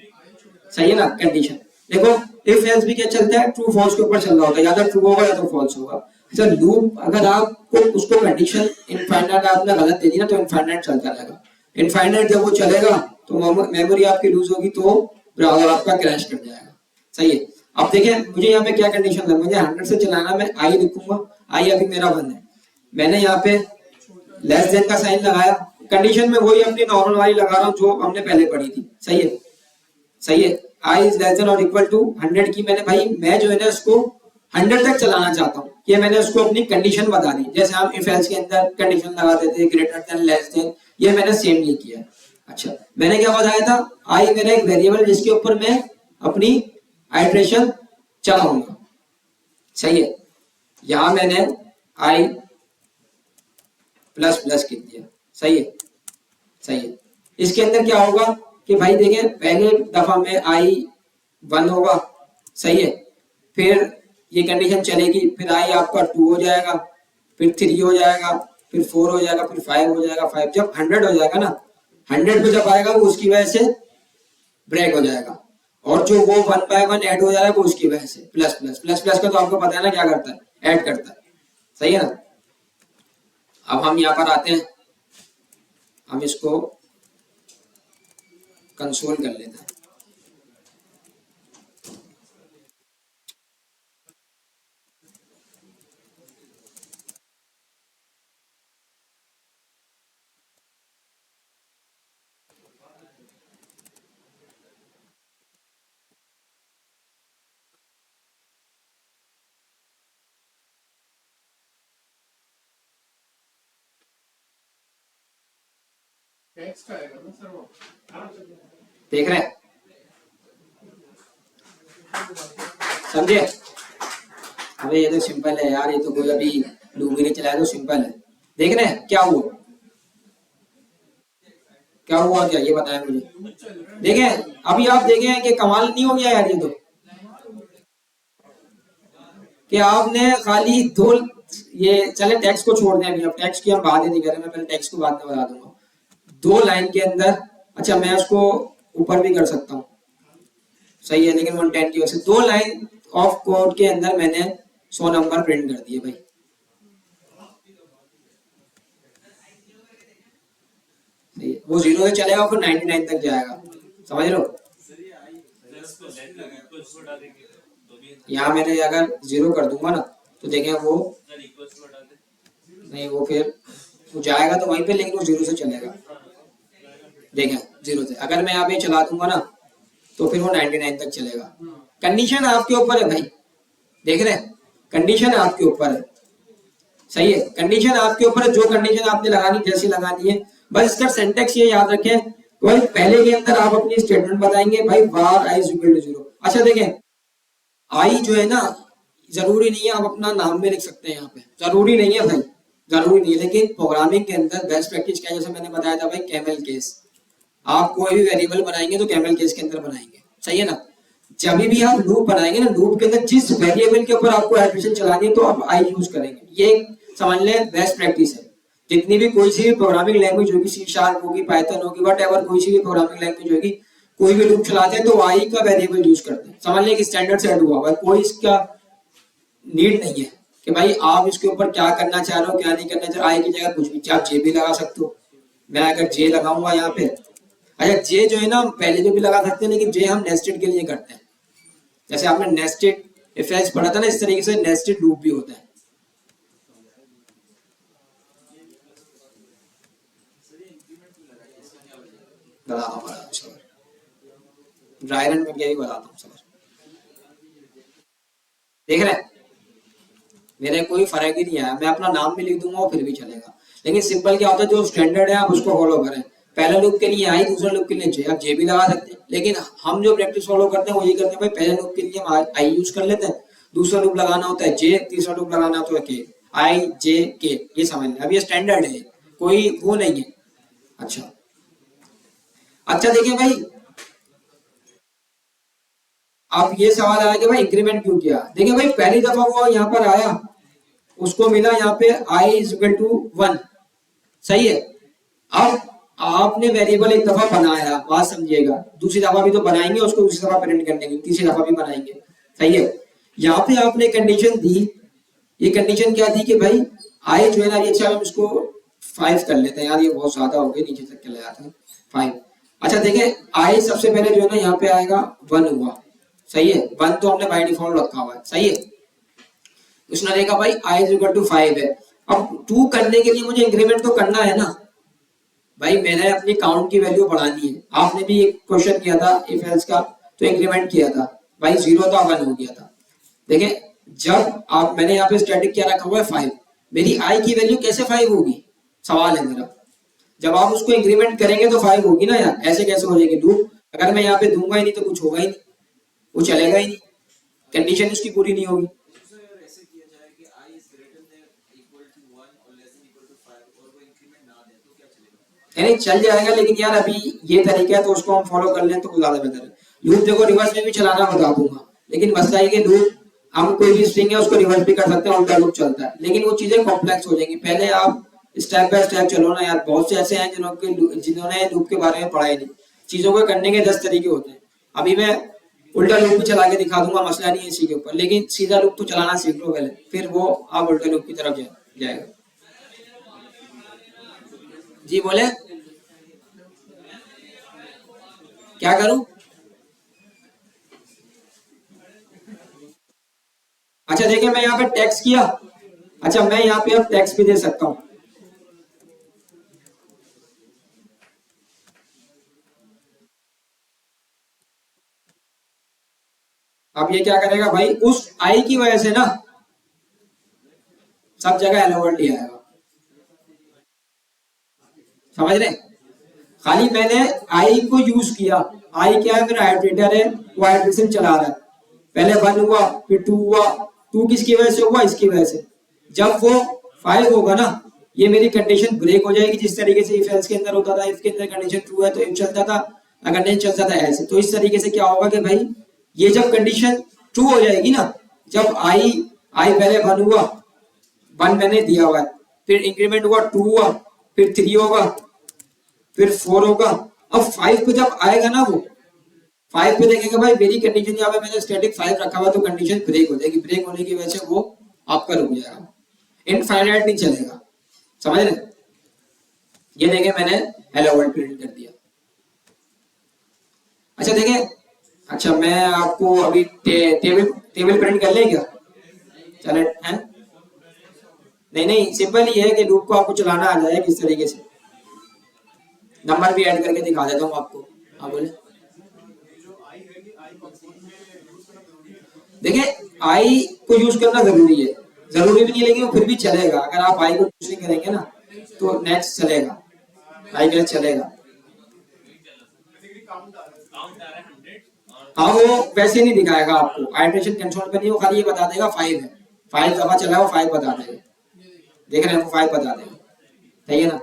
सही है ना। कंडीशन देखो इफ एल्स भी क्या चलता है ट्रू फॉल्स के ऊपर चल रहा होता है या तो ट्रू होगा या तो फॉल्स होगा। अच्छा लूप अगर आपको उसको कंडीशन इनफाइनाइट आपने गलत दे दी ना तो इनफाइनाइट चलता रहेगा। इनफाइनाइट जब वो चलेगा तो मेमोरी आपकी लूज होगी तो ब्राउजर आपका क्रैश कर जाएगा। सही है। अब देखिए मुझे यहाँ पे क्या कंडीशन है। मुझे 100 से चलाना मैं आई लिखूंगा। आई अभी मेरा 1 है। मैंने यहाँ पे लेस देन का साइन लगाया। कंडीशन में वही अपनी नॉर्मल वाली लगा रहा हूँ जो हमने पहले पढ़ी थी। सही है। सही है। आई इज लेस देन और इक्वल टू 100 की मैंने भाई मैं जो है ना इसको 100 तक चलाना चाहता हूँ। ये मैंने उसको अपनी कंडीशन बता दी जैसे हम इफ एल्स के अंदर कंडीशन लगाते थे ग्रेटर देन लेस देन। ये मैंने सेम नहीं किया। अच्छा मैंने क्या बताया था आई मेरा एक वेरिएबल जिसके ऊपर मैं अपनी आइटरेशन चलाऊंगा। सही है। यहां मैंने आई प्लस प्लस लिख दिया। सही है। सही है। इसके अंदर क्या होगा कि भाई देखें पहले दफा में आई 1 होगा। सही है। फिर ये कंडीशन चलेगी फिर आई आपका 2 हो जाएगा फिर 3 हो जाएगा फिर 4 हो जाएगा फिर 5 हो जाएगा 5 जब 100 हो जाएगा ना 100 पे जब आएगा वो उसकी वजह से ब्रेक हो जाएगा और जो वो 1 बाय 1 ऐड हो जाएगा वो उसकी वजह से प्लस प्लस प्लस प्लस का तो आपको पता है ना क्या करता है ऐड करता है। सही है ना। अब हम यहाँ पर आते हैं हम इसको कंसोल कर लेते हैं। देख रहे हैं समझे। अबे ये तो सिंपल है यार ये तो कोई अभी लूप ही नहीं चलाया तो सिंपल है। देख रहे हैं क्या हुआ क्या हुआ क्या ये बताया मुझे। देखें अभी आप देखें कि कमाल नहीं हो गया यार ये तो कि आपने खाली दो ये चले टेक्स्ट को छोड़ दें अभी अब टेक्स्ट की हम बात ही नहीं करें। मैं पहले टेक्स्ट को बाद में बता दूंगा। 2 लाइन के अंदर अच्छा मैं उसको ऊपर भी कर सकता हूँ। सही है लेकिन 110 की वजह से 2 लाइन ऑफ कोड के अंदर मैंने 100 नंबर प्रिंट कर दिए भाई। सही है। वो 0 से चलेगा फिर 99 तक जाएगा। समझ लो। यहाँ मैंने अगर 0 कर दूंगा ना तो देखें वो नहीं वो फिर वो जाएगा तो वहीं पे लेकिन वो 0 से चलेगा। देखें 0 से अगर मैं यहाँ पे चला दूंगा ना तो फिर वो 99 तक चलेगा। कंडीशन आपके ऊपर है भाई। देख रहे हैं कंडीशन आपके ऊपर है। सही है। कंडीशन आपके ऊपर है जो कंडीशन आपने लगानी जैसी लगानी है। बस इसका सिंटैक्स ये याद रखें भाई पहले के अंदर आप अपनी स्टेटमेंट बताएंगे भाई var i is equal to 0। अच्छा देखें आई जो है ना जरूरी नहीं है आप अपना नाम में लिख सकते हैं यहाँ पे जरूरी नहीं है भाई जरूरी नहीं है। लेकिन प्रोग्रामिंग के अंदर बेस्ट प्रैक्टिस क्या है जैसे मैंने बताया था भाई कैमल केस। आप कोई भी वेरिएबल बनाएंगे तो कैमल केस के अंदर बनाएंगे। सही है ना। जब भी आप लूप बनाएंगे ना लूप के अंदर जिस वेरिएबल के ऊपर आपको एप्लीकेशन चलानी है तो आप आई यूज करेंगे। ये समझ लें बेस्ट प्रैक्टिस है। जितनी भी कोई सी भी प्रोग्रामिंग लैंग्वेज होगी, सी शार्प होगी, पाइथन होगी, वट एवर कोई सी भी प्रोग्रामिंग लैंग्वेज होगी, कोई भी लूप चलाते हैं तो आई का वेरिएबल यूज करते हैं। समझ लें कि स्टैंडर्ड सेट हुआ हुआ है, कोई इसका नीड नहीं है कि भाई आप इसके ऊपर क्या करना चाह रहे हो क्या नहीं करना चाह रहे हो। आई की जगह कुछ भी आप जे भी लगा सकते हो। मैं अगर जे लगाऊंगा यहाँ पे, अच्छा जे जो है ना पहले जो भी लगा सकते हैं, लेकिन जे हम नेस्टेड के लिए करते हैं। जैसे आपने नेस्टेड इफ एल्स पढ़ा था ना, इस तरीके से नेस्टेड लूप भी होता है। ड्राई रन में भी बताता हूँ समझ, देख रहे हैं मेरे कोई फर्क ही नहीं आया, मैं अपना नाम भी लिख दूंगा और फिर भी चलेगा। लेकिन सिंपल क्या होता है, जो स्टैंडर्ड है आप उसको फॉलो करें। पहले लूप के लिए आई, दूसरे लूप के लिए जे, आप जे भी लगा सकते हैं। लेकिन हम जो प्रैक्टिस फॉलो करते हैं वो ये करते हैं भाई, पहले लूप के लिए हम आई यूज कर लेते हैं, दूसरा लूप लगाना होता है जे, तीसरा लूप लगाना होता है के, आई जे के, ये समझ लें। अब ये स्टैंडर्ड है, कोई वो नहीं है। अच्छा अच्छा देखिए भाई, अब ये सवाल आया कि भाई इंक्रीमेंट क्यों किया। देखिए भाई पहली दफा वो यहाँ पर आया, उसको मिला यहाँ पे i इज इक्वल टू 1, सही है। अब आपने वेरिएबल एक दफा बनाया, बात समझिएगा, दूसरी दफा भी तो बनाएंगे उसको, दूसरी दफा प्रिंट करने की, तीसरी दफा भी बनाएंगे, सही है। यहाँ पे आपने कंडीशन दी, ये कंडीशन क्या दी कि भाई i जो है ना, ये अच्छा हम इसको 5 कर लेते हैं यार, ये बहुत ज्यादा हो गया, नीचे तक चला जाता है 5। अच्छा देखिए i सबसे पहले जो है ना यहाँ पे आएगा 1 हुआ, सही है। 1 तो हमने बाय डिफॉल्ट रखा हुआ है, सही है। उसने देखा भाई i इज इक्वल टू 5 है। अब 2 करने के लिए मुझे इंक्रीमेंट तो करना है ना भाई, मैंने अपनी काउंट की वैल्यू बढ़ानी है। आपने भी एक क्वेश्चन किया था इफ एल्स का, तो इंक्रीमेंट किया था भाई, 0 था 1 हो गया था। देखिए जब आप, मैंने यहाँ पे स्टैटिक क्या रखा हुआ है 5, मेरी i की वैल्यू कैसे 5 होगी, सवाल है मेरा। जब आप उसको इंक्रीमेंट करेंगे तो 5 होगी ना यार, ऐसे कैसे हो जाएगी लूप। अगर मैं यहाँ पे दूंगा ही नहीं तो कुछ होगा ही नहीं, वो चलेगा ही नहीं, कंडीशन उसकी पूरी नहीं होगी। यानी चल जाएगा, लेकिन यार अभी ये तरीका है तो उसको हम फॉलो कर लें तो ज्यादा बेहतर है। लूप देखो रिवर्स में भी चलाना बता दूंगा, लेकिन मसला ये कि लूप हम कोई भी स्ट्रिंग है उसको रिवर्स भी कर सकते हैं, उल्टा लूप चलता है, लेकिन वो चीजें कॉम्प्लेक्स हो जाएंगी। पहले आप स्टेप बाय स्टेप चलो ना यार। बहुत से ऐसे हैं जिन्होंने लूप के बारे में पढ़ा ही नहीं। चीजों को करने के 10 तरीके होते हैं। अभी मैं उल्टा लूप भी चला के दिखा दूंगा, मसला नहीं है इसी के ऊपर, लेकिन सीधा लूप तो चलाना सीख लो पहले, फिर वो आप उल्टा लूप की तरफ जाएगा। जी बोले क्या करूं? अच्छा देखिए मैं यहाँ पे टेक्स्ट किया, अच्छा मैं यहाँ पे अब टेक्स्ट भी दे सकता हूं। अब ये क्या करेगा भाई, उस आई की वजह से ना सब जगह हेलो वर्ल्ड ही आएगा, समझ रहे। खाली मैंने आई को यूज किया, आई क्या है, मेरा आइट्रेटर है, वो आइट्रेशन चला रहा है। पहले 1 हुआ, फिर 2 हुआ, 2 किसकी वजह से हुआ, इसकी वजह से। जब वो 5 होगा ना, ये मेरी कंडीशन ब्रेक हो जाएगी। जिस तरीके से इफ एल्स के अंदर होता था, इफ के अंदर कंडीशन ट्रू है तो इफ चलता था, अगर नहीं चलता था ऐसे। तो इस तरीके से क्या होगा कि भाई ये जब कंडीशन ट्रू हो जाएगी ना, जब आई पहले 1 हुआ, 1 मैंने दिया हुआ है, फिर इंक्रीमेंट हुआ 2 हुआ, फिर 3 होगा, फिर 4 होगा। अब 5 पे जब आएगा ना, वो 5 पे देखेगा भाई मेरी कंडीशन यहाँ पे मैंने स्टैटिक 5 रखा हुआ, तो कंडीशन ब्रेक हो जाएगी। ब्रेक होने की वजह से वो आपका रुक जाएगा, इनफाइनाइट नहीं चलेगा, समझ रहे। ये देखे मैंने हेलो वर्ल्ड प्रिंट कर दिया। अच्छा देखे, अच्छा मैं आपको अभी टेबल प्रिंट कर ले क्या, चले हैं? नहीं सिंपल ही है कि लूप को आपको चलाना आ जाए किस तरीके से। नंबर भी ऐड करके दिखा देता हूँ आपको। हाँ बोले। देखिए आई को यूज करना जरूरी है, जरूरी भी नहीं है, लेकिन फिर भी चलेगा। अगर आप आई को यूज नहीं करेंगे ना तो नेक्स्ट चलेगा, आई के चलेगा। हाँ वो वैसे नहीं दिखाएगा आपको, आइट्रेशन कंसोल पे नहीं, वो खाली ये बता देगा 5 है, 5 दफा चला वो 5 बता देगा। देख रहे हैं वो 5 बता देगा, सही है ना।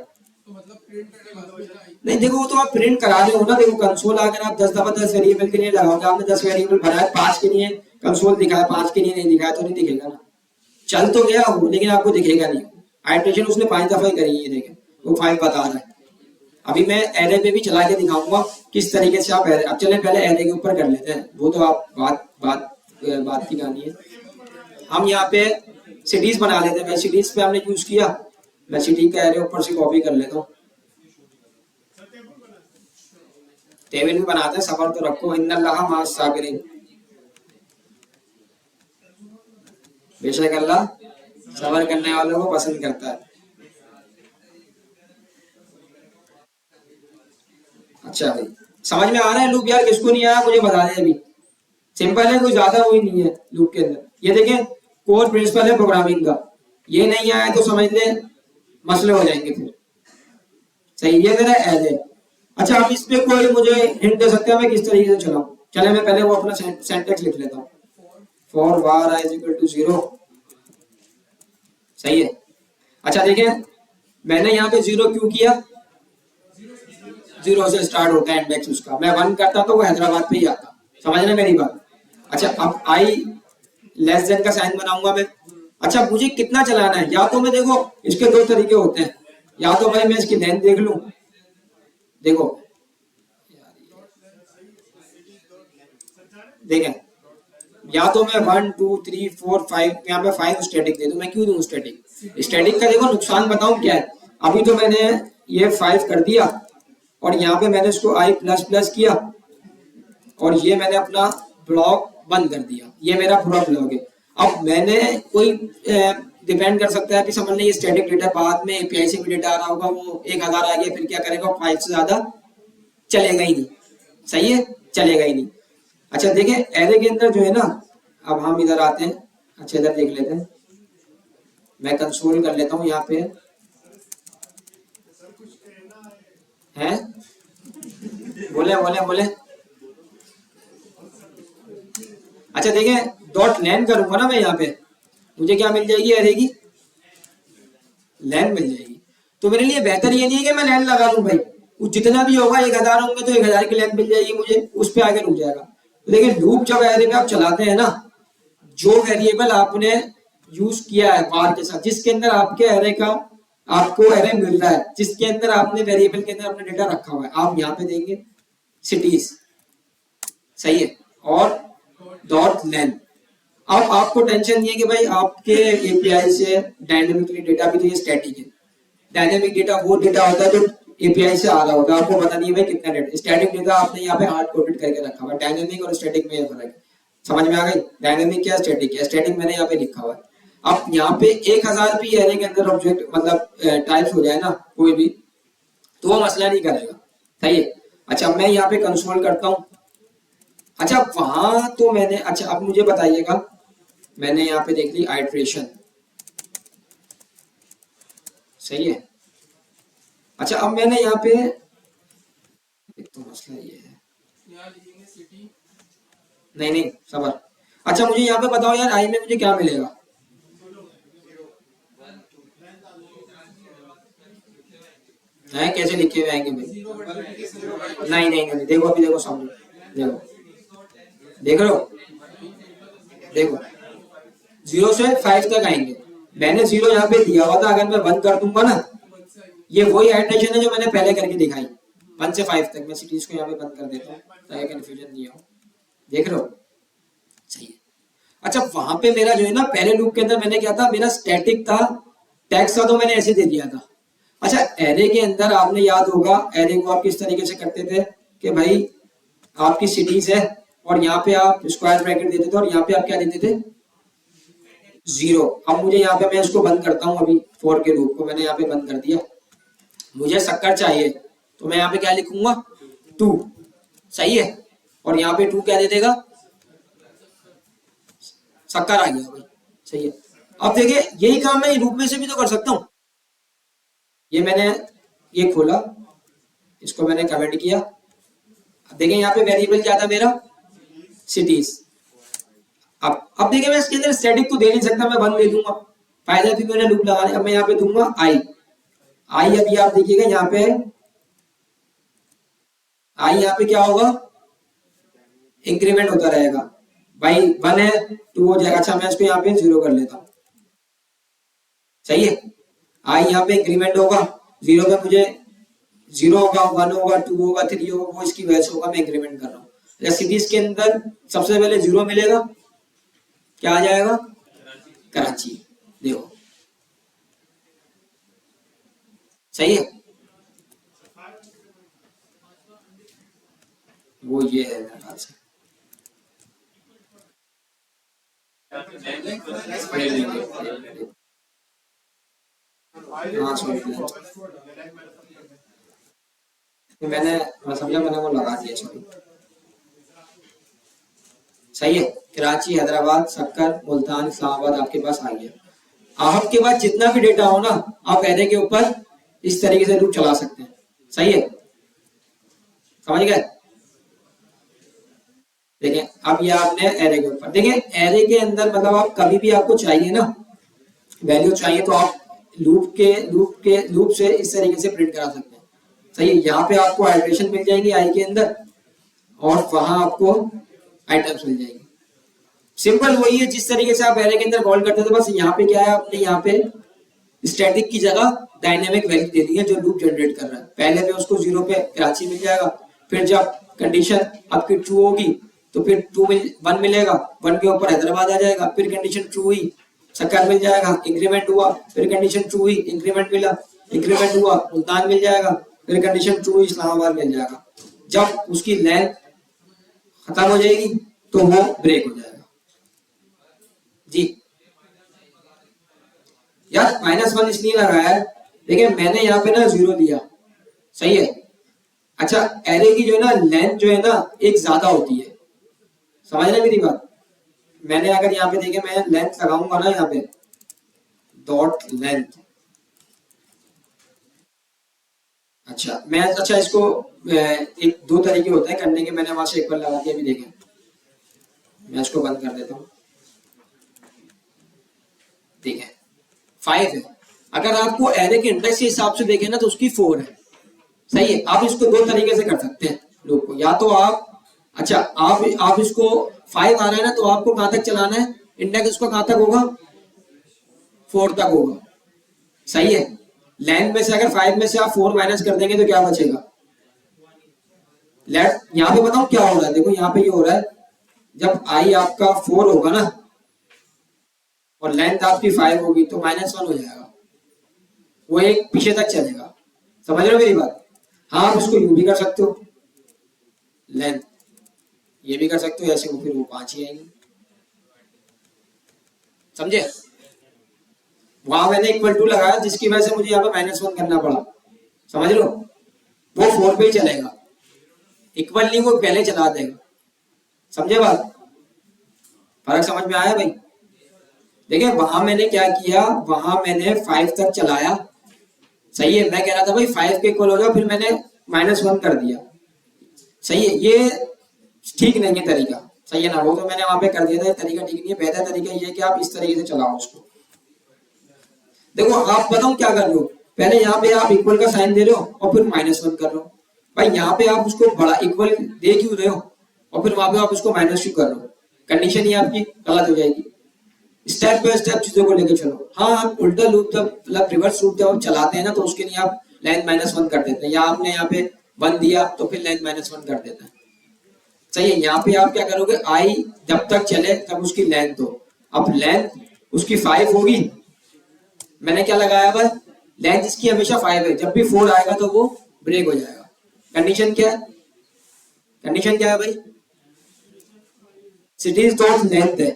नहीं देखो वो तो आप प्रिंट करा रहे हो ना। देखो कंसोल अगर आप 10 दफा 10 वेरिएबल के लिए लगाओगे, आपने 10 वेरिएबल बनाया, 5 के लिए कंसोल दिखाया, 5 के लिए नहीं दिखाया तो नहीं दिखेगा ना। चल तो गया वो, लेकिन आपको दिखेगा नहीं। आइट्रेशन उसने 5 दफा ही करी है, देखें वो 5 बता रहा है। अभी मैं एरे पे भी चला के दिखाऊंगा किस तरीके से आप एरे, अब चले पहले एरे के ऊपर कर लेते हैं, वो तो आप बात की कहानी है। हम यहाँ पे सिटीज बना लेते हैं, सिटीज पे हमने यूज किया, मैं सिटी का एरे ऊपर से कॉपी कर लेता हूँ। टेबल भी बनाते हैं, सबर तो रखो, इन्नल्लाह माअस साबिरीन, बेशक अल्लाह सबर करने वालों को पसंद करता है। अच्छा भाई समझ में आ रहा है लूप यार, किसको नहीं आया मुझे बता दें अभी। सिंपल है, कोई ज्यादा वही नहीं है लूप के अंदर। ये देखें कोर प्रिंसिपल है प्रोग्रामिंग का, ये नहीं आया तो समझ ले मसले हो जाएंगे फिर। सही, ये मेरा एल है। अच्छा आप इस पे कोई मुझे हिंट दे सकते हैं मैं किस तरीके से चलाऊं? चले मैं पहले वो अपना सिंटैक्स लिख लेता हूँ, फॉर var i = 0। सही है। अच्छा देखिए मैंने यहाँ पे 0 क्यों किया, 0 से स्टार्ट होता है इंडेक्स उसका, मैं 1 करता तो वो हैदराबाद पे ही आता, समझना मेरी बात। अच्छा अब i लेस देन का साइन बनाऊंगा मैं। अच्छा मुझे कितना चलाना है, या तो मैं देखो इसके 2 तरीके होते हैं, या तो भाई मैं इसकी लेंथ देख लूं, देखो देखें, या तो मैं 1 2 3 4 5 यहाँ पे 5 स्टैटिक दे दूं। मैं क्यों दूं स्टैटिक? स्टैटिक का देखो नुकसान बताऊं क्या है। अभी तो मैंने ये 5 कर दिया और यहाँ पे मैंने इसको i++ किया और ये मैंने अपना ब्लॉक बंद कर दिया, ये मेरा पूरा ब्लॉक है। अब मैंने कोई डिपेंड कर सकता है कि समझ लें ये स्टैटिक डेटा, बाद में एपीआई से भी डेटा आ रहा होगा, वो 1000 आ गया, फिर क्या करेगा, 5 से ज्यादा चलेगा ही नहीं। सही है, चलेगा ही नहीं। अच्छा देखिए एरे के अंदर जो है ना, अब हम इधर आते हैं, अच्छा इधर देख लेते हैं, मैं कंसोल कर लेता हूँ यहाँ पे हैं, बोले बोले बोले। अच्छा देखिए .len करूंगा ना मैं, यहाँ पे मुझे क्या मिल जाएगी, एरे की लेन मिल जाएगी। तो मेरे लिए बेहतर ये नहीं है कि मैं लेन लगा लूं भाई, वो जितना भी होगा 1000 होंगे तो 1000 की लेन मिल जाएगी मुझे, उस पे आगे रुक जाएगा। लेकिन लूप जब एरे में आप चलाते हैं ना, जो वेरिएबल आपने यूज किया है var के साथ, जिसके अंदर आपके एरे का आपको एरे मिल रहा है, जिसके अंदर आपने वेरिएबल के अंदर अपना डेटा रखा हुआ है, आप यहाँ पे देंगे सिटीज, सही है, और .len। अब आपको टेंशन नहीं है कि भाई आपके एपीआई से डायनेमिकली डेटा भी, तो ये स्टैटिक है। डायनेमिक डेटा वो डेटा होता है जो एपीआई से आ रहा होगा, आपको पता नहीं है भाई कितना डेटा। स्टैटिक डेटा आपने यहाँ पे हार्ड कोडेड करके रखा हुआ है। डायनेमिक और स्टैटिक में ये फर्क है, समझ में आ गई? डायनेमिक क्या, स्टैटिक क्या? स्टैटिक मैंने यहाँ पे लिखा हुआ है। अब यहाँ पे 1000 भी एरे के अंदर ऑब्जेक्ट मतलब टाइप्स हो जाए ना कोई भी, तो वो मसला नहीं करेगा, सही है। अच्छा मैं यहाँ पे कंसोल करता हूँ। अच्छा वहां तो मैंने, अच्छा अब मुझे बताइएगा, मैंने यहाँ पे देख ली आइट्रेशन, सही है। अच्छा अब मैंने यहाँ पे, एक तो मसला ये है, नहीं नहीं सबर। अच्छा मुझे यहाँ पे बताओ यार, आई में मुझे क्या मिलेगा? है कैसे लिखे हुए आएंगे भाई? नहीं नहीं नहीं, देखो अभी देखो समझो, देखो देख लो, देखो 0 से 5 तक आएंगे। मैंने 0 यहाँ पे दिया हुआ था, अगर मैं 1 कर दूंगा ना, ये वही आइट्रेशन है जो मैंने पहले करके दिखाई, 1 से 5 तक। मैं सिटीज को यहाँ पे बंद कर देता हूँ ताकि कंफ्यूजन नहीं हो, देख रहे हो, सही है। अच्छा वहां पे मेरा जो है ना, पहले लूप के अंदर मैंने क्या था, मेरा स्टैटिक था, टैक्स था, तो मैंने ऐसे दे दिया था। अच्छा एरे के अंदर आपने याद होगा, एरे को आप किस तरीके से करते थे कि भाई आपकी सिटीज है और यहाँ पे आप स्क्वायर ब्रैकेट देते थे और यहाँ पे आप क्या देते थे, 0। अब मुझे यहाँ पे, मैं इसको बंद करता हूँ अभी, 4 के लूप को मैंने यहाँ पे बंद कर दिया। मुझे शक्कर चाहिए तो मैं यहाँ पे क्या लिखूंगा, 2, सही है। और यहाँ पे 2 क्या दे देगा, शक्कर आ गया भाई, सही है। अब देखिए यही काम मैं लूप में से भी तो कर सकता हूँ। ये मैंने ये खोला, इसको मैंने कमेंट किया, अब देखिए यहाँ पे वेरिएबल क्या था मेरा, सिटीज। अब देखिए मैं इसके अंदर स्टैटिक तो दे नहीं सकता, मैं 1 दे दूंगा, फायदा भी मैंने लूप लगाने। अब मैं यहाँ पे दूंगा आई, अभी आप देखिएगा यहाँ पे आई, यहाँ पे क्या होगा, इंक्रीमेंट होता रहेगा भाई, 1 है 2 हो जाएगा। अच्छा मैं इसको यहाँ पे 0 कर लेता हूँ, सही है। आई यहाँ पे इंक्रीमेंट होगा, 0 पे मुझे 0 होगा, 1 होगा, 2 होगा, 3 होगा, वो इसकी वजह से होगा, मैं इंक्रीमेंट कर रहा हूँ। सिटीज के अंदर सबसे पहले 0 मिलेगा, क्या आ जाएगा? कराची। देखो सही है, वो ये है मेरे ख्याल से। हाँ सॉरी, मैं समझा, मैंने वो लगा दिया, सॉरी। सही है, कराची, हैदराबाद, सक्कर, मुल्तान, इस्लामाबाद आपके पास आ गया। आपके पास जितना भी डेटा हो ना, आप एरे के ऊपर इस तरीके से लूप चला सकते हैं। सही है, समझ गए? देखिए अब ये आपने एरे के ऊपर, देखिए एरे के अंदर मतलब आप कभी भी आपको चाहिए ना वैल्यू चाहिए, तो आप लूप से इस तरीके से प्रिंट करा सकते हैं। सही है, यहाँ पे आपको आइटरेशन मिल जाएगी आई के अंदर, और वहां आपको आइटम्स मिल जाएंगे। सिंपल वही है जिस तरीके से आप एरे के अंदर कॉल करते थे, बस यहाँ पे क्या है, आपने यहाँ पे स्टैटिक की जगह डायनेमिक वैल्यू दे दी है जो लूप जनरेट कर रहा है। पहले पे उसको 0 पे कराची मिल जाएगा, फिर जब कंडीशन आपकी ट्रू होगी तो फिर 1 मिलेगा, 1 के ऊपर हैदराबाद आ जाएगा, फिर कंडीशन ट्रू हुई, सक्कर मिल जाएगा, इंक्रीमेंट हुआ, फिर कंडीशन ट्रू हुई, इंक्रीमेंट मिला, इंक्रीमेंट हुआ, मुल्तान मिल जाएगा, फिर कंडीशन ट्रू हुई, इस्लामाबाद मिल जाएगा। जब उसकी लेंथ खत्म हो जाएगी तो वो ब्रेक हो जाएगा। जी यार -1 इसलिए लगाया है, देखिए मैंने यहाँ पे ना 0 दिया, सही है। अच्छा एरे की जो है ना लेंथ जो है ना एक ज्यादा होती है, समझ रहे मेरी बात? मैंने अगर यहाँ पे देखे, मैं लेंथ लगाऊंगा ना यहाँ पे डॉट लेंथ, अच्छा मैं, अच्छा इसको एक दो तरीके होते हैं करने के, मैंने वहां से एक बार लगा दिया, अभी देखें मैं इसको बंद कर देता हूँ। देखें 5 है, अगर आपको एरे के इंडेक्स के हिसाब से देखें ना तो उसकी 4 है। सही है, आप इसको दो तरीके से कर सकते हैं लूप को, या तो आप, अच्छा आप इसको 5 आ रहा है ना, तो आपको कहां तक चलाना है, इंडेक्स उसका कहां तक होगा, 4 तक होगा। सही है, लेंथ में से अगर 5 में से आप 4 माइनस कर देंगे तो क्या बचेगा? लेट यहाँ पे बताऊं क्या हो रहा है, देखो यहाँ पे ये हो रहा है, जब आई आपका 4 होगा ना और लेंथ आपकी 5 होगी तो -1 हो जाएगा, वो एक पीछे तक चलेगा। समझ रहे हो मेरी बात? हाँ आप इसको यू भी कर सकते हो, लेंथ ये भी कर सकते हो, ऐसे वो फिर वो 5 ही आएंगे। समझे? वहां मैंने =2 लगाया जिसकी वजह से मुझे यहाँ पे -1 करना पड़ा, समझ लो, वो 4 पे ही चलेगा, इक्वल नहीं वो पहले चला देगा। समझे बात? फर्क समझ में आया भाई? देखिए वहां मैंने क्या किया, वहां मैंने 5 तक चलाया, सही है, मैं कह रहा था भाई 5 के इक्वल हो जाओ, फिर मैंने -1 कर दिया। सही है, ये ठीक नहीं है तरीका, सही है ना, वो तो मैंने वहां पे कर दिया था, तरीका ठीक नहीं है। बेहतर तरीका ये है कि आप इस तरीके से चलाओ उसको। देखो आप बताओ क्या कर रहे हो, पहले यहाँ पे आप इक्वल का साइन दे रहे हो और फिर -1 कर रहे हो, भाई यहाँ पे आप उसको बड़ा इक्वल दे क्यों रहे हो और फिर वहां पे आप उसको -2 कर रहे हो, कंडीशन ही आपकी गलत हो जाएगी। स्टेप बाय स्टेप चीजों को लेकर चलो। हाँ आप उल्टा लूप जब मतलब रिवर्स लूप जब आप चलाते हैं ना, तो उसके लिए आप लेंथ -1 कर देते हैं, या आपने यहाँ पे 1 दिया तो फिर लेंथ -1 कर देते हैं। सही है, यहाँ पे आप क्या करोगे, आई जब तक चले तब उसकी लेंथ दो, अब लेंथ उसकी 5 होगी, मैंने क्या लगाया हुआ, लेंथ इसकी हमेशा 5 है, जब भी 4 आएगा तो वो ब्रेक हो जाएगा। कंडीशन क्या है, कंडीशन क्या है भाई, सिटीज डॉट लेंथ है,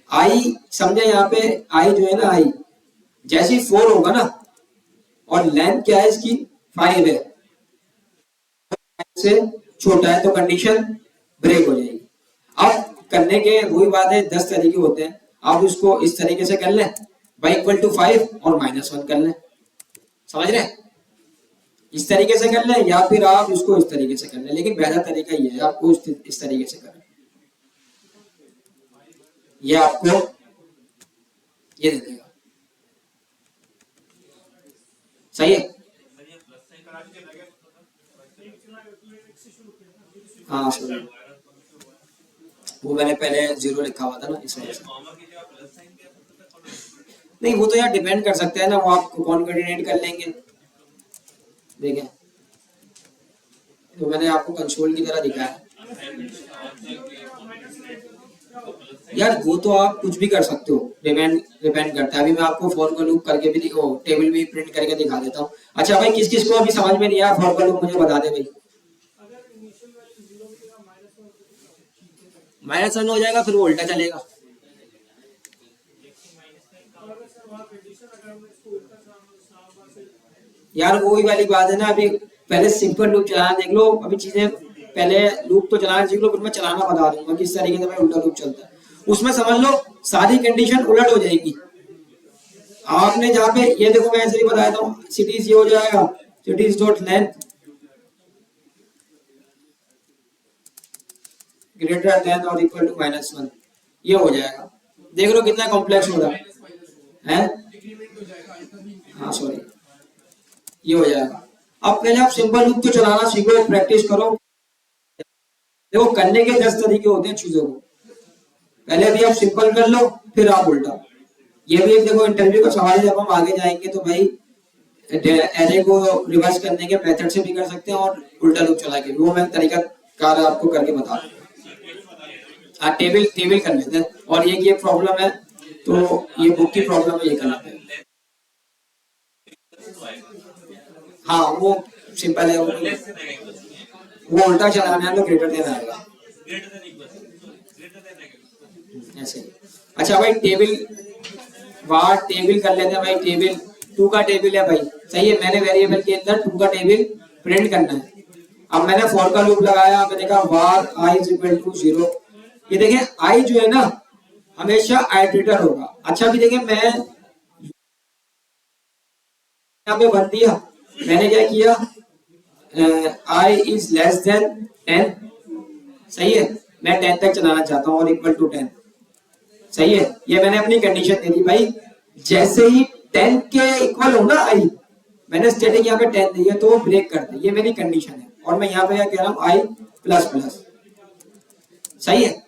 आई समझे, यहाँ पे आई जो है ना, आई जैसी 4 होगा ना और लेंथ क्या है इसकी 5 है, से छोटा है, तो कंडीशन ब्रेक हो जाएगी। अब करने के वही बात है, 10 तरीके होते हैं, आप इसको इस तरीके से कर लें, y = 5 और -1 कर लें, समझ रहे हैं? इस तरीके से कर लें या फिर आप इसको इस तरीके से कर लें, लेकिन बेहतर तरीका ये है आपको इस तरीके से करें, ये आपको ये दे देगा। सही है, हाँ सही, वो मैंने पहले 0 लिखा हुआ था ना इस वजह से। नहीं वो तो यार डिपेंड कर सकते हैं ना, वो आप कॉन्केटिनेट कर लेंगे। देखें तो मैंने आपको कंसोल की तरह दिखाया। यार वो तो आप कुछ भी कर सकते हो, डिपेंड डिपेंड करता है। अभी मैं आपको फॉर का लूप करके भी दिखो, टेबल भी प्रिंट करके दिखा देता हूँ। अच्छा भाई, किस किस को अभी समझ में नहीं आया फॉर का लूप, मुझे बता दे भाई। -1 हो जाएगा, फिर वो उल्टा चलेगा। यार वही वाली बात है ना, अभी पहले सिंपल लूप चलाना देख लो, अभी चीजें पहले लूप तो चलाना सीख लो, फिर मैं चलाना बता दूंगा किस तरीके से भाई उल्टा लूप चलता है। उसमें समझ लो सारी कंडीशन उलट हो जाएगी। आपने जहाँ पे ये देखो, मैं ऐसे ही बताया था, सिटीज ये हो जाएगा, cities dot length greater than और इक्वल टू -1, ये हो जाएगा। देख लो कितना कॉम्प्लेक्स हो रहा है। हाँ सॉरी, ये हो जाएगा। अब पहले आप सिंपल लूप तो चलाना सीखो, प्रैक्टिस करो। देखो करने के 10 तरीके होते हैं चीजों को, पहले भी आप सिंपल कर लो, फिर आप उल्टा। ये भी एक देखो इंटरव्यू का सवाल है, जब हम आगे जाएंगे तो भाई एरे को रिवर्स करने के मेथड से भी कर सकते हैं और उल्टा लूप चला के, वो मैं तरीका कार आपको करके बता दूं। हाँ टेबल टेबल कर लेते हैं, और ये प्रॉब्लम है तो ये बुक की प्रॉब्लम है, ये करना है। हाँ वो सिंपल है, वो उल्टा चलाना है तो ग्रेटर देन आएगा ऐसे। अच्छा भाई टेबल, वहां टेबल कर लेते हैं भाई। टेबल 2 का टेबल है भाई, सही है। मैंने वेरिएबल के अंदर 2 का टेबल प्रिंट करना है। अब मैंने फॉर का लूप लगाया, मैंने कहा var i is equal to 0। ये देखें i जो है ना हमेशा आइटरेटर होगा। अच्छा भी देखें, मैं यहाँ पे भर दिया, मैंने क्या किया, i इज लेस देन 10, सही है। मैं 10 तक चलाना चाहता हूँ और इक्वल टू 10, सही है। ये मैंने अपनी कंडीशन दे दी भाई, जैसे ही 10 के इक्वल हो ना i, मैंने स्टैटिक यहाँ पे 10 दी है तो वो ब्रेक कर दे, ये मेरी कंडीशन है। और मैं यहाँ पे क्या कह रहा हूँ i प्लस प्लस, सही है।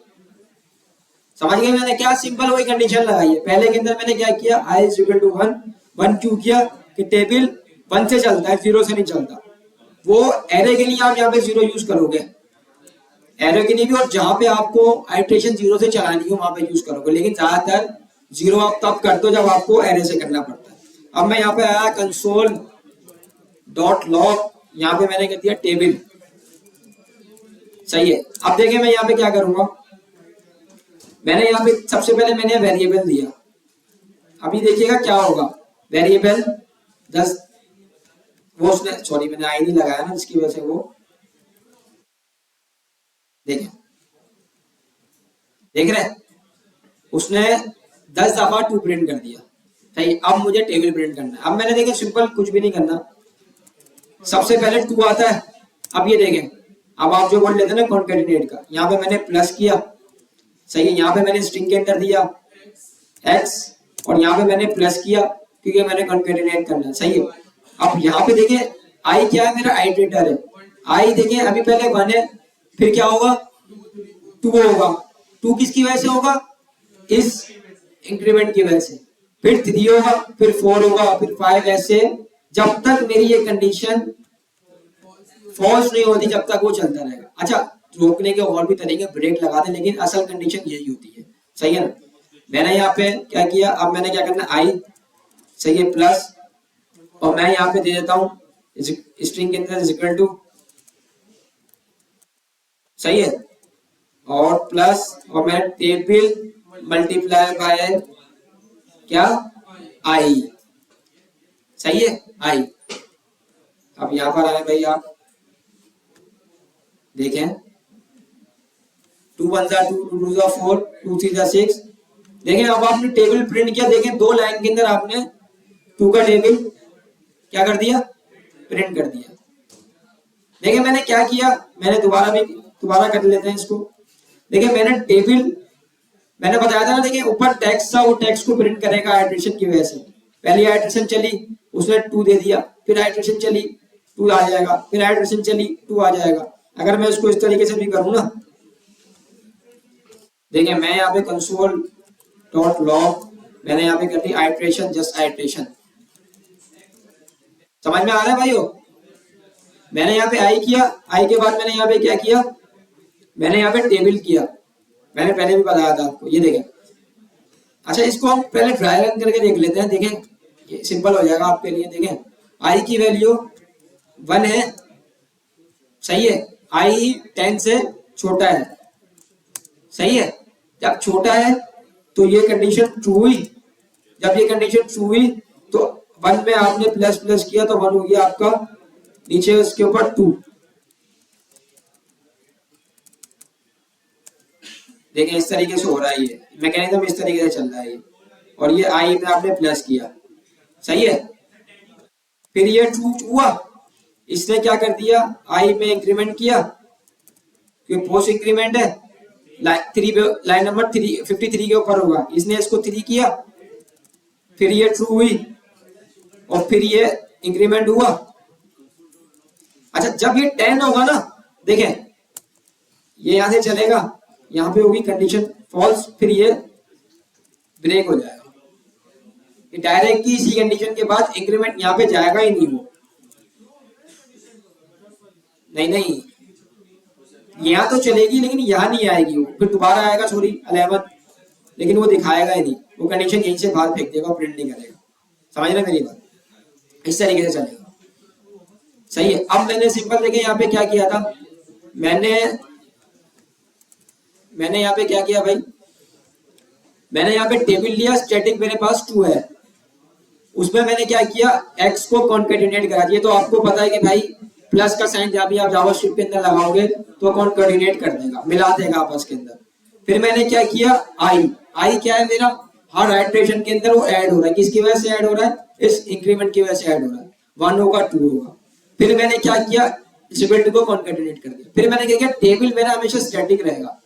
समझ गए मैंने क्या, सिंपल वही कंडीशन लगाई है। पहले के अंदर मैंने क्या किया, i इज इक्वल टू 1, 1 क्यों किया कि टेबल 1 से चलता है, 0 से नहीं चलता। वो एरे के लिए आप यहाँ पे 0 यूज करोगे, एरे के लिए भी, और जहां पे आपको आइट्रेशन 0 से चलानी हो वहां पे यूज करोगे, लेकिन ज्यादातर 0 आप तब करते हो जब आपको एरे से करना पड़ता है। अब मैं यहाँ पे आया कंसोल डॉट लॉग, यहाँ पे मैंने कर दिया टेबल, सही है। अब देखिए मैं यहाँ पे क्या करूंगा, मैंने यहाँ पे सबसे पहले मैंने वेरिएबल दिया। अभी देखिएगा क्या होगा, वेरिएबल 10, वो उसने, सॉरी मैंने आई नहीं लगाया ना, जिसकी वजह से वो देखें, देख रहे हैं, उसने 10 दफा 2 प्रिंट कर दिया, सही। अब मुझे टेबल प्रिंट करना है। अब मैंने देखें सिंपल कुछ भी नहीं करना, सबसे पहले 2 आता है। अब ये देखें, अब आप जो वर्ड लेते हैं ना कॉन्केटिनेट का, यहाँ पे मैंने प्लस किया, सही है। यहाँ पे मैंने स्ट्रिंग के अंदर दिया x, और यहाँ पे मैंने प्लस किया क्योंकि मैंने कॉन्केटिनेट करना, सही है। अब यहाँ पे देखिए i क्या है, मेरा आइटरेटर है। i देखिए अभी पहले 1 है, फिर क्या होगा 2 होगा, 2 किसकी वजह से होगा, इस इंक्रीमेंट की वजह से, फिर 3 होगा, फिर 4 होगा, फिर 5, ऐसे जब तक मेरी ये कंडीशन फॉल्स नहीं होती जब तक वो चलता रहेगा। अच्छा रोकने के और भी तरीके, ब्रेक लगा दे, लेकिन असल कंडीशन यही होती है, सही है ना। मैंने यहाँ पे क्या किया, अब मैंने क्या करना, i, सही है, प्लस, और मैं यहाँ पे दे देता हूँ स्ट्रिंग के अंदर इज इक्वल टू, सही है, और प्लस, और मैं टेबल मल्टीप्लाई बाय क्या i, सही है, i। अब यहाँ पर आए भाई, आप देखें 2 1 जा 2, 2 2 जा 4, 2 3 जा 6। देखें अब आपने टेबल प्रिंट किया, देखें 2 लाइन के अंदर आपने 2 का टेबल क्या कर दिया, प्रिंट कर दिया। देखिए मैंने क्या किया, मैंने दोबारा कर लेते हैं इसको। देखिए मैंने टेबल, मैंने बताया था ना, देखिए ऊपर टेक्स्ट था, वो टेक्स्ट को प्रिंट करेगा आइट्रेशन की वजह से। पहली आइट्रेशन चली, उसने 2 दे दिया, फिर आइट्रेशन चली 2 आ जाएगा, फिर आइट्रेशन चली 2 आ जाएगा। अगर मैं इसको इस तरीके से भी करूं ना, देखिए मैं यहाँ पे कंसोल डॉट लॉग मैंने यहाँ पे कर दी आइट्रेशन, जस्ट आइट्रेशन। समझ में आ रहा है भाइयों? मैंने यहाँ पे आई किया, आई के बाद मैंने यहाँ पे क्या किया, मैंने यहाँ पे टेबल किया, मैंने पहले भी बताया था आपको, ये देखें। अच्छा, इसको हम पहले ड्राई रन करके देख लेते हैं, देखें ये सिंपल हो जाएगा आपके लिए। देखें आई की वैल्यू 1 है, सही है, आई 10 से छोटा है, सही है। जब छोटा है तो ये कंडीशन ट्रू हुई, जब ये कंडीशन ट्रू हुई तो 1 में आपने प्लस प्लस किया तो 1 हो गया आपका, नीचे उसके ऊपर 2। देखें इस तरीके से हो रहा है, ये मैकेनिज्म इस तरीके से चल रहा है ये, और ये आई में आपने प्लस किया, सही है। फिर ये ट्रू हुआ, इसने क्या कर दिया, आई में इंक्रीमेंट किया, क्योंकि पोस्ट इंक्रीमेंट है, लाइन नंबर 53 के ऊपर होगा, इसने इसको 3 किया, फिर ये ट्रू हुई और फिर ये इंक्रीमेंट हुआ। अच्छा, जब ये 10 होगा ना, देखें ये यहां से चलेगा, यहां पे होगी कंडीशन फॉल्स, फिर ये ब्रेक हो जाएगा, ये डायरेक्ट की इसी कंडीशन के बाद इंक्रीमेंट यहाँ पे जाएगा ही नहीं, वो नहीं यहाँ तो चलेगी लेकिन यहाँ नहीं आएगी, वो फिर दोबारा आएगा, सॉरी 11, लेकिन वो दिखाएगा ही नहीं, वो कंडीशन यहीं से बाहर फेंक देगा, प्रिंट नहीं करेगा। समझ रहे मेरी बात? इस तरीके से चलेगा, सही है। अब मैंने सिंपल देखे यहाँ पे क्या किया था, मैंने यहाँ पे क्या किया भाई, मैंने यहाँ पे टेबल लिया, स्टैटिक मेरे पास 2 है, उसमें मैंने क्या किया, x को कॉन्केटिनेट करा दिया। तो आपको पता है कि भाई प्लस का साइन जब भी आप जावास्क्रिप्ट के अंदर लगाओगे तो कॉन्केटिनेट कर देगा, मिला देगा आपस के अंदर। फिर मैंने क्या किया, आई क्या है मेरा, हर आइट्रेशन के अंदर वो ऐड हो रहा है, किसकी वजह से ऐड हो रहा है, इस इंक्रीमेंट की वजह से ऐड हो रहा है, 1 होगा 2 होगा। फिर मैंने क्या किया, इस बिट को कॉन्केटिनेट कर दिया। फिर मैंने क्या किया, टेबल मेरा हमेशा स्टैटिक रहेगा,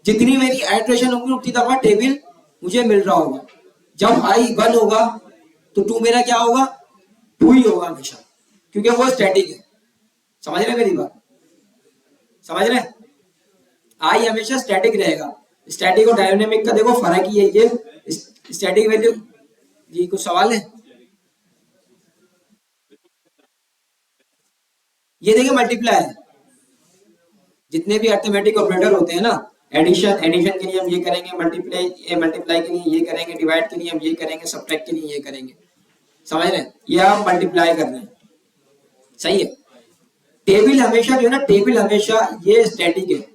जितनी मेरी आइट्रेशन होगी उतनी दफा टेबल मुझे मिल रहा होगा। जब आई 1 होगा तो 2 मेरा क्या होगा, 2 ही होगा हमेशा, क्योंकि वो स्टैटिक है। समझ रहे मेरी बात? समझ रहे? आई हमेशा स्टैटिक रहेगा, स्टैटिक और डायनामिक का देखो फर्क ही है ये। स्टैटिक वैल्यू, जी कुछ सवाल है? ये देखिए मल्टीप्लाई, जितने भी अर्थमेटिक ऑपरेटर होते हैं ना, एडिशन के लिए हम ये करेंगे, मल्टीप्लाई के लिए ये करेंगे, डिवाइड के लिए हम ये करेंगे, सब्ट्रैक्ट के लिए ये करेंगे। समझ रहे हैं? ये आप मल्टीप्लाई कर रहे हैं, सही है। टेबल हमेशा जो है ना, टेबल हमेशा ये स्टैटिक है,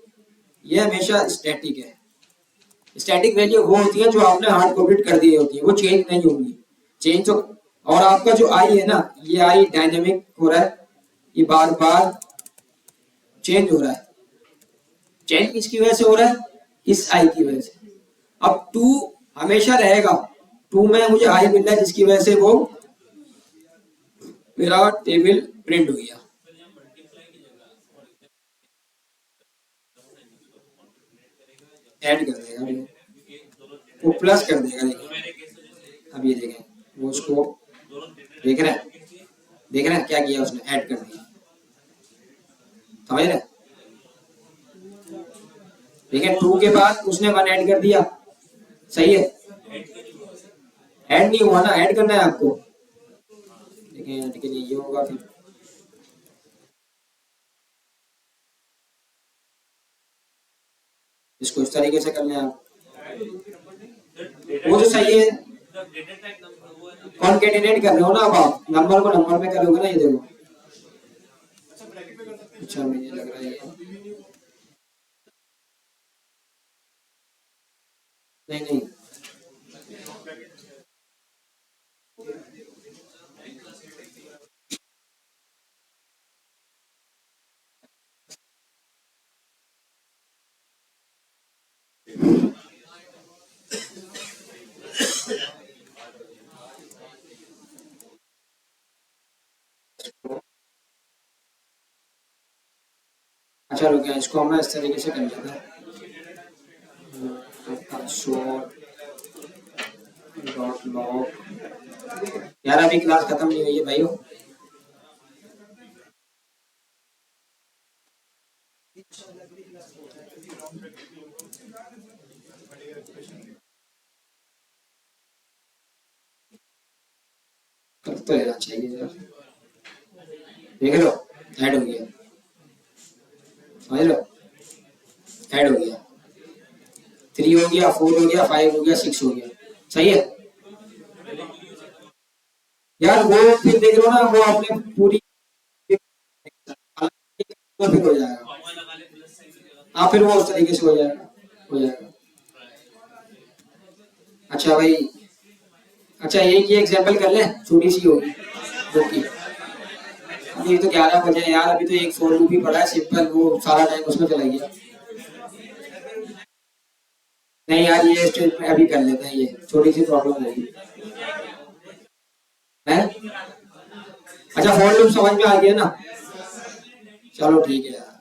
ये हमेशा स्टैटिक है। स्टैटिक वैल्यू वो होती है जो आपने हार्ड कोडेड कर दी होती है, वो चेंज नहीं होंगी। चेंज तो, और आपका जो आई है ना, ये आई डायनेमिक हो रहा है, ये बार बार चेंज हो रहा है। चेंज किसकी वजह से हो रहा है, इस आई की वजह से। अब 2 हमेशा रहेगा, 2 में मुझे आई मिल रहा है, जिसकी वजह से वो मेरा टेबल प्रिंट हो गया। ऐड कर देगा, वो प्लस कर देगा, देखिए अब ये देखें, वो उसको देख रहे हैं, क्या किया उसने, ऐड कर दिया। समझ रहे? देखिए 2 के बाद उसने 1 ऐड कर दिया, सही है। ऐड नहीं हुआ ना, ऐड करना है आपको। देखिए ऐड के लिए ये होगा, फिर इसको इस तरीके से कर लें आप, वो जो सही है। कॉन्केटिनेट कर रहे हो ना अब आप, नंबर को नंबर पे करोगे ना, ये देखो। अच्छा मुझे लग रहा है नहीं नहीं, अच्छा रुक गया, इसको हम इस तरीके से कर लेते हैं, डॉट लॉग। यार अभी क्लास खत्म नहीं हुई है भाइयों। तो लेना चाहिए यार। देख लो ऐड हो गया, समझ लो ऐड हो गया, 3 हो गया, 4 हो गया, 5 हो गया, 6 हो गया, सही है यार। वो फिर देख लो ना, वो आपने पूरी वो फिर हो जाएगा। हाँ फिर वो उस तरीके से हो जाएगा, हो जाएगा। अच्छा भाई, अच्छा एक ये एग्जांपल कर ले, छोटी सी होगी बुक की। अभी तो 11 बजे यार, अभी तो एक फोर लूप ही पड़ा है सिंपल, वो सारा टाइम उसमें चला गया। नहीं यार ये स्टेज में अभी कर लेते हैं, ये छोटी सी प्रॉब्लम होगी है। अच्छा फोर लूप समझ में आ गया ना, चलो ठीक है यार।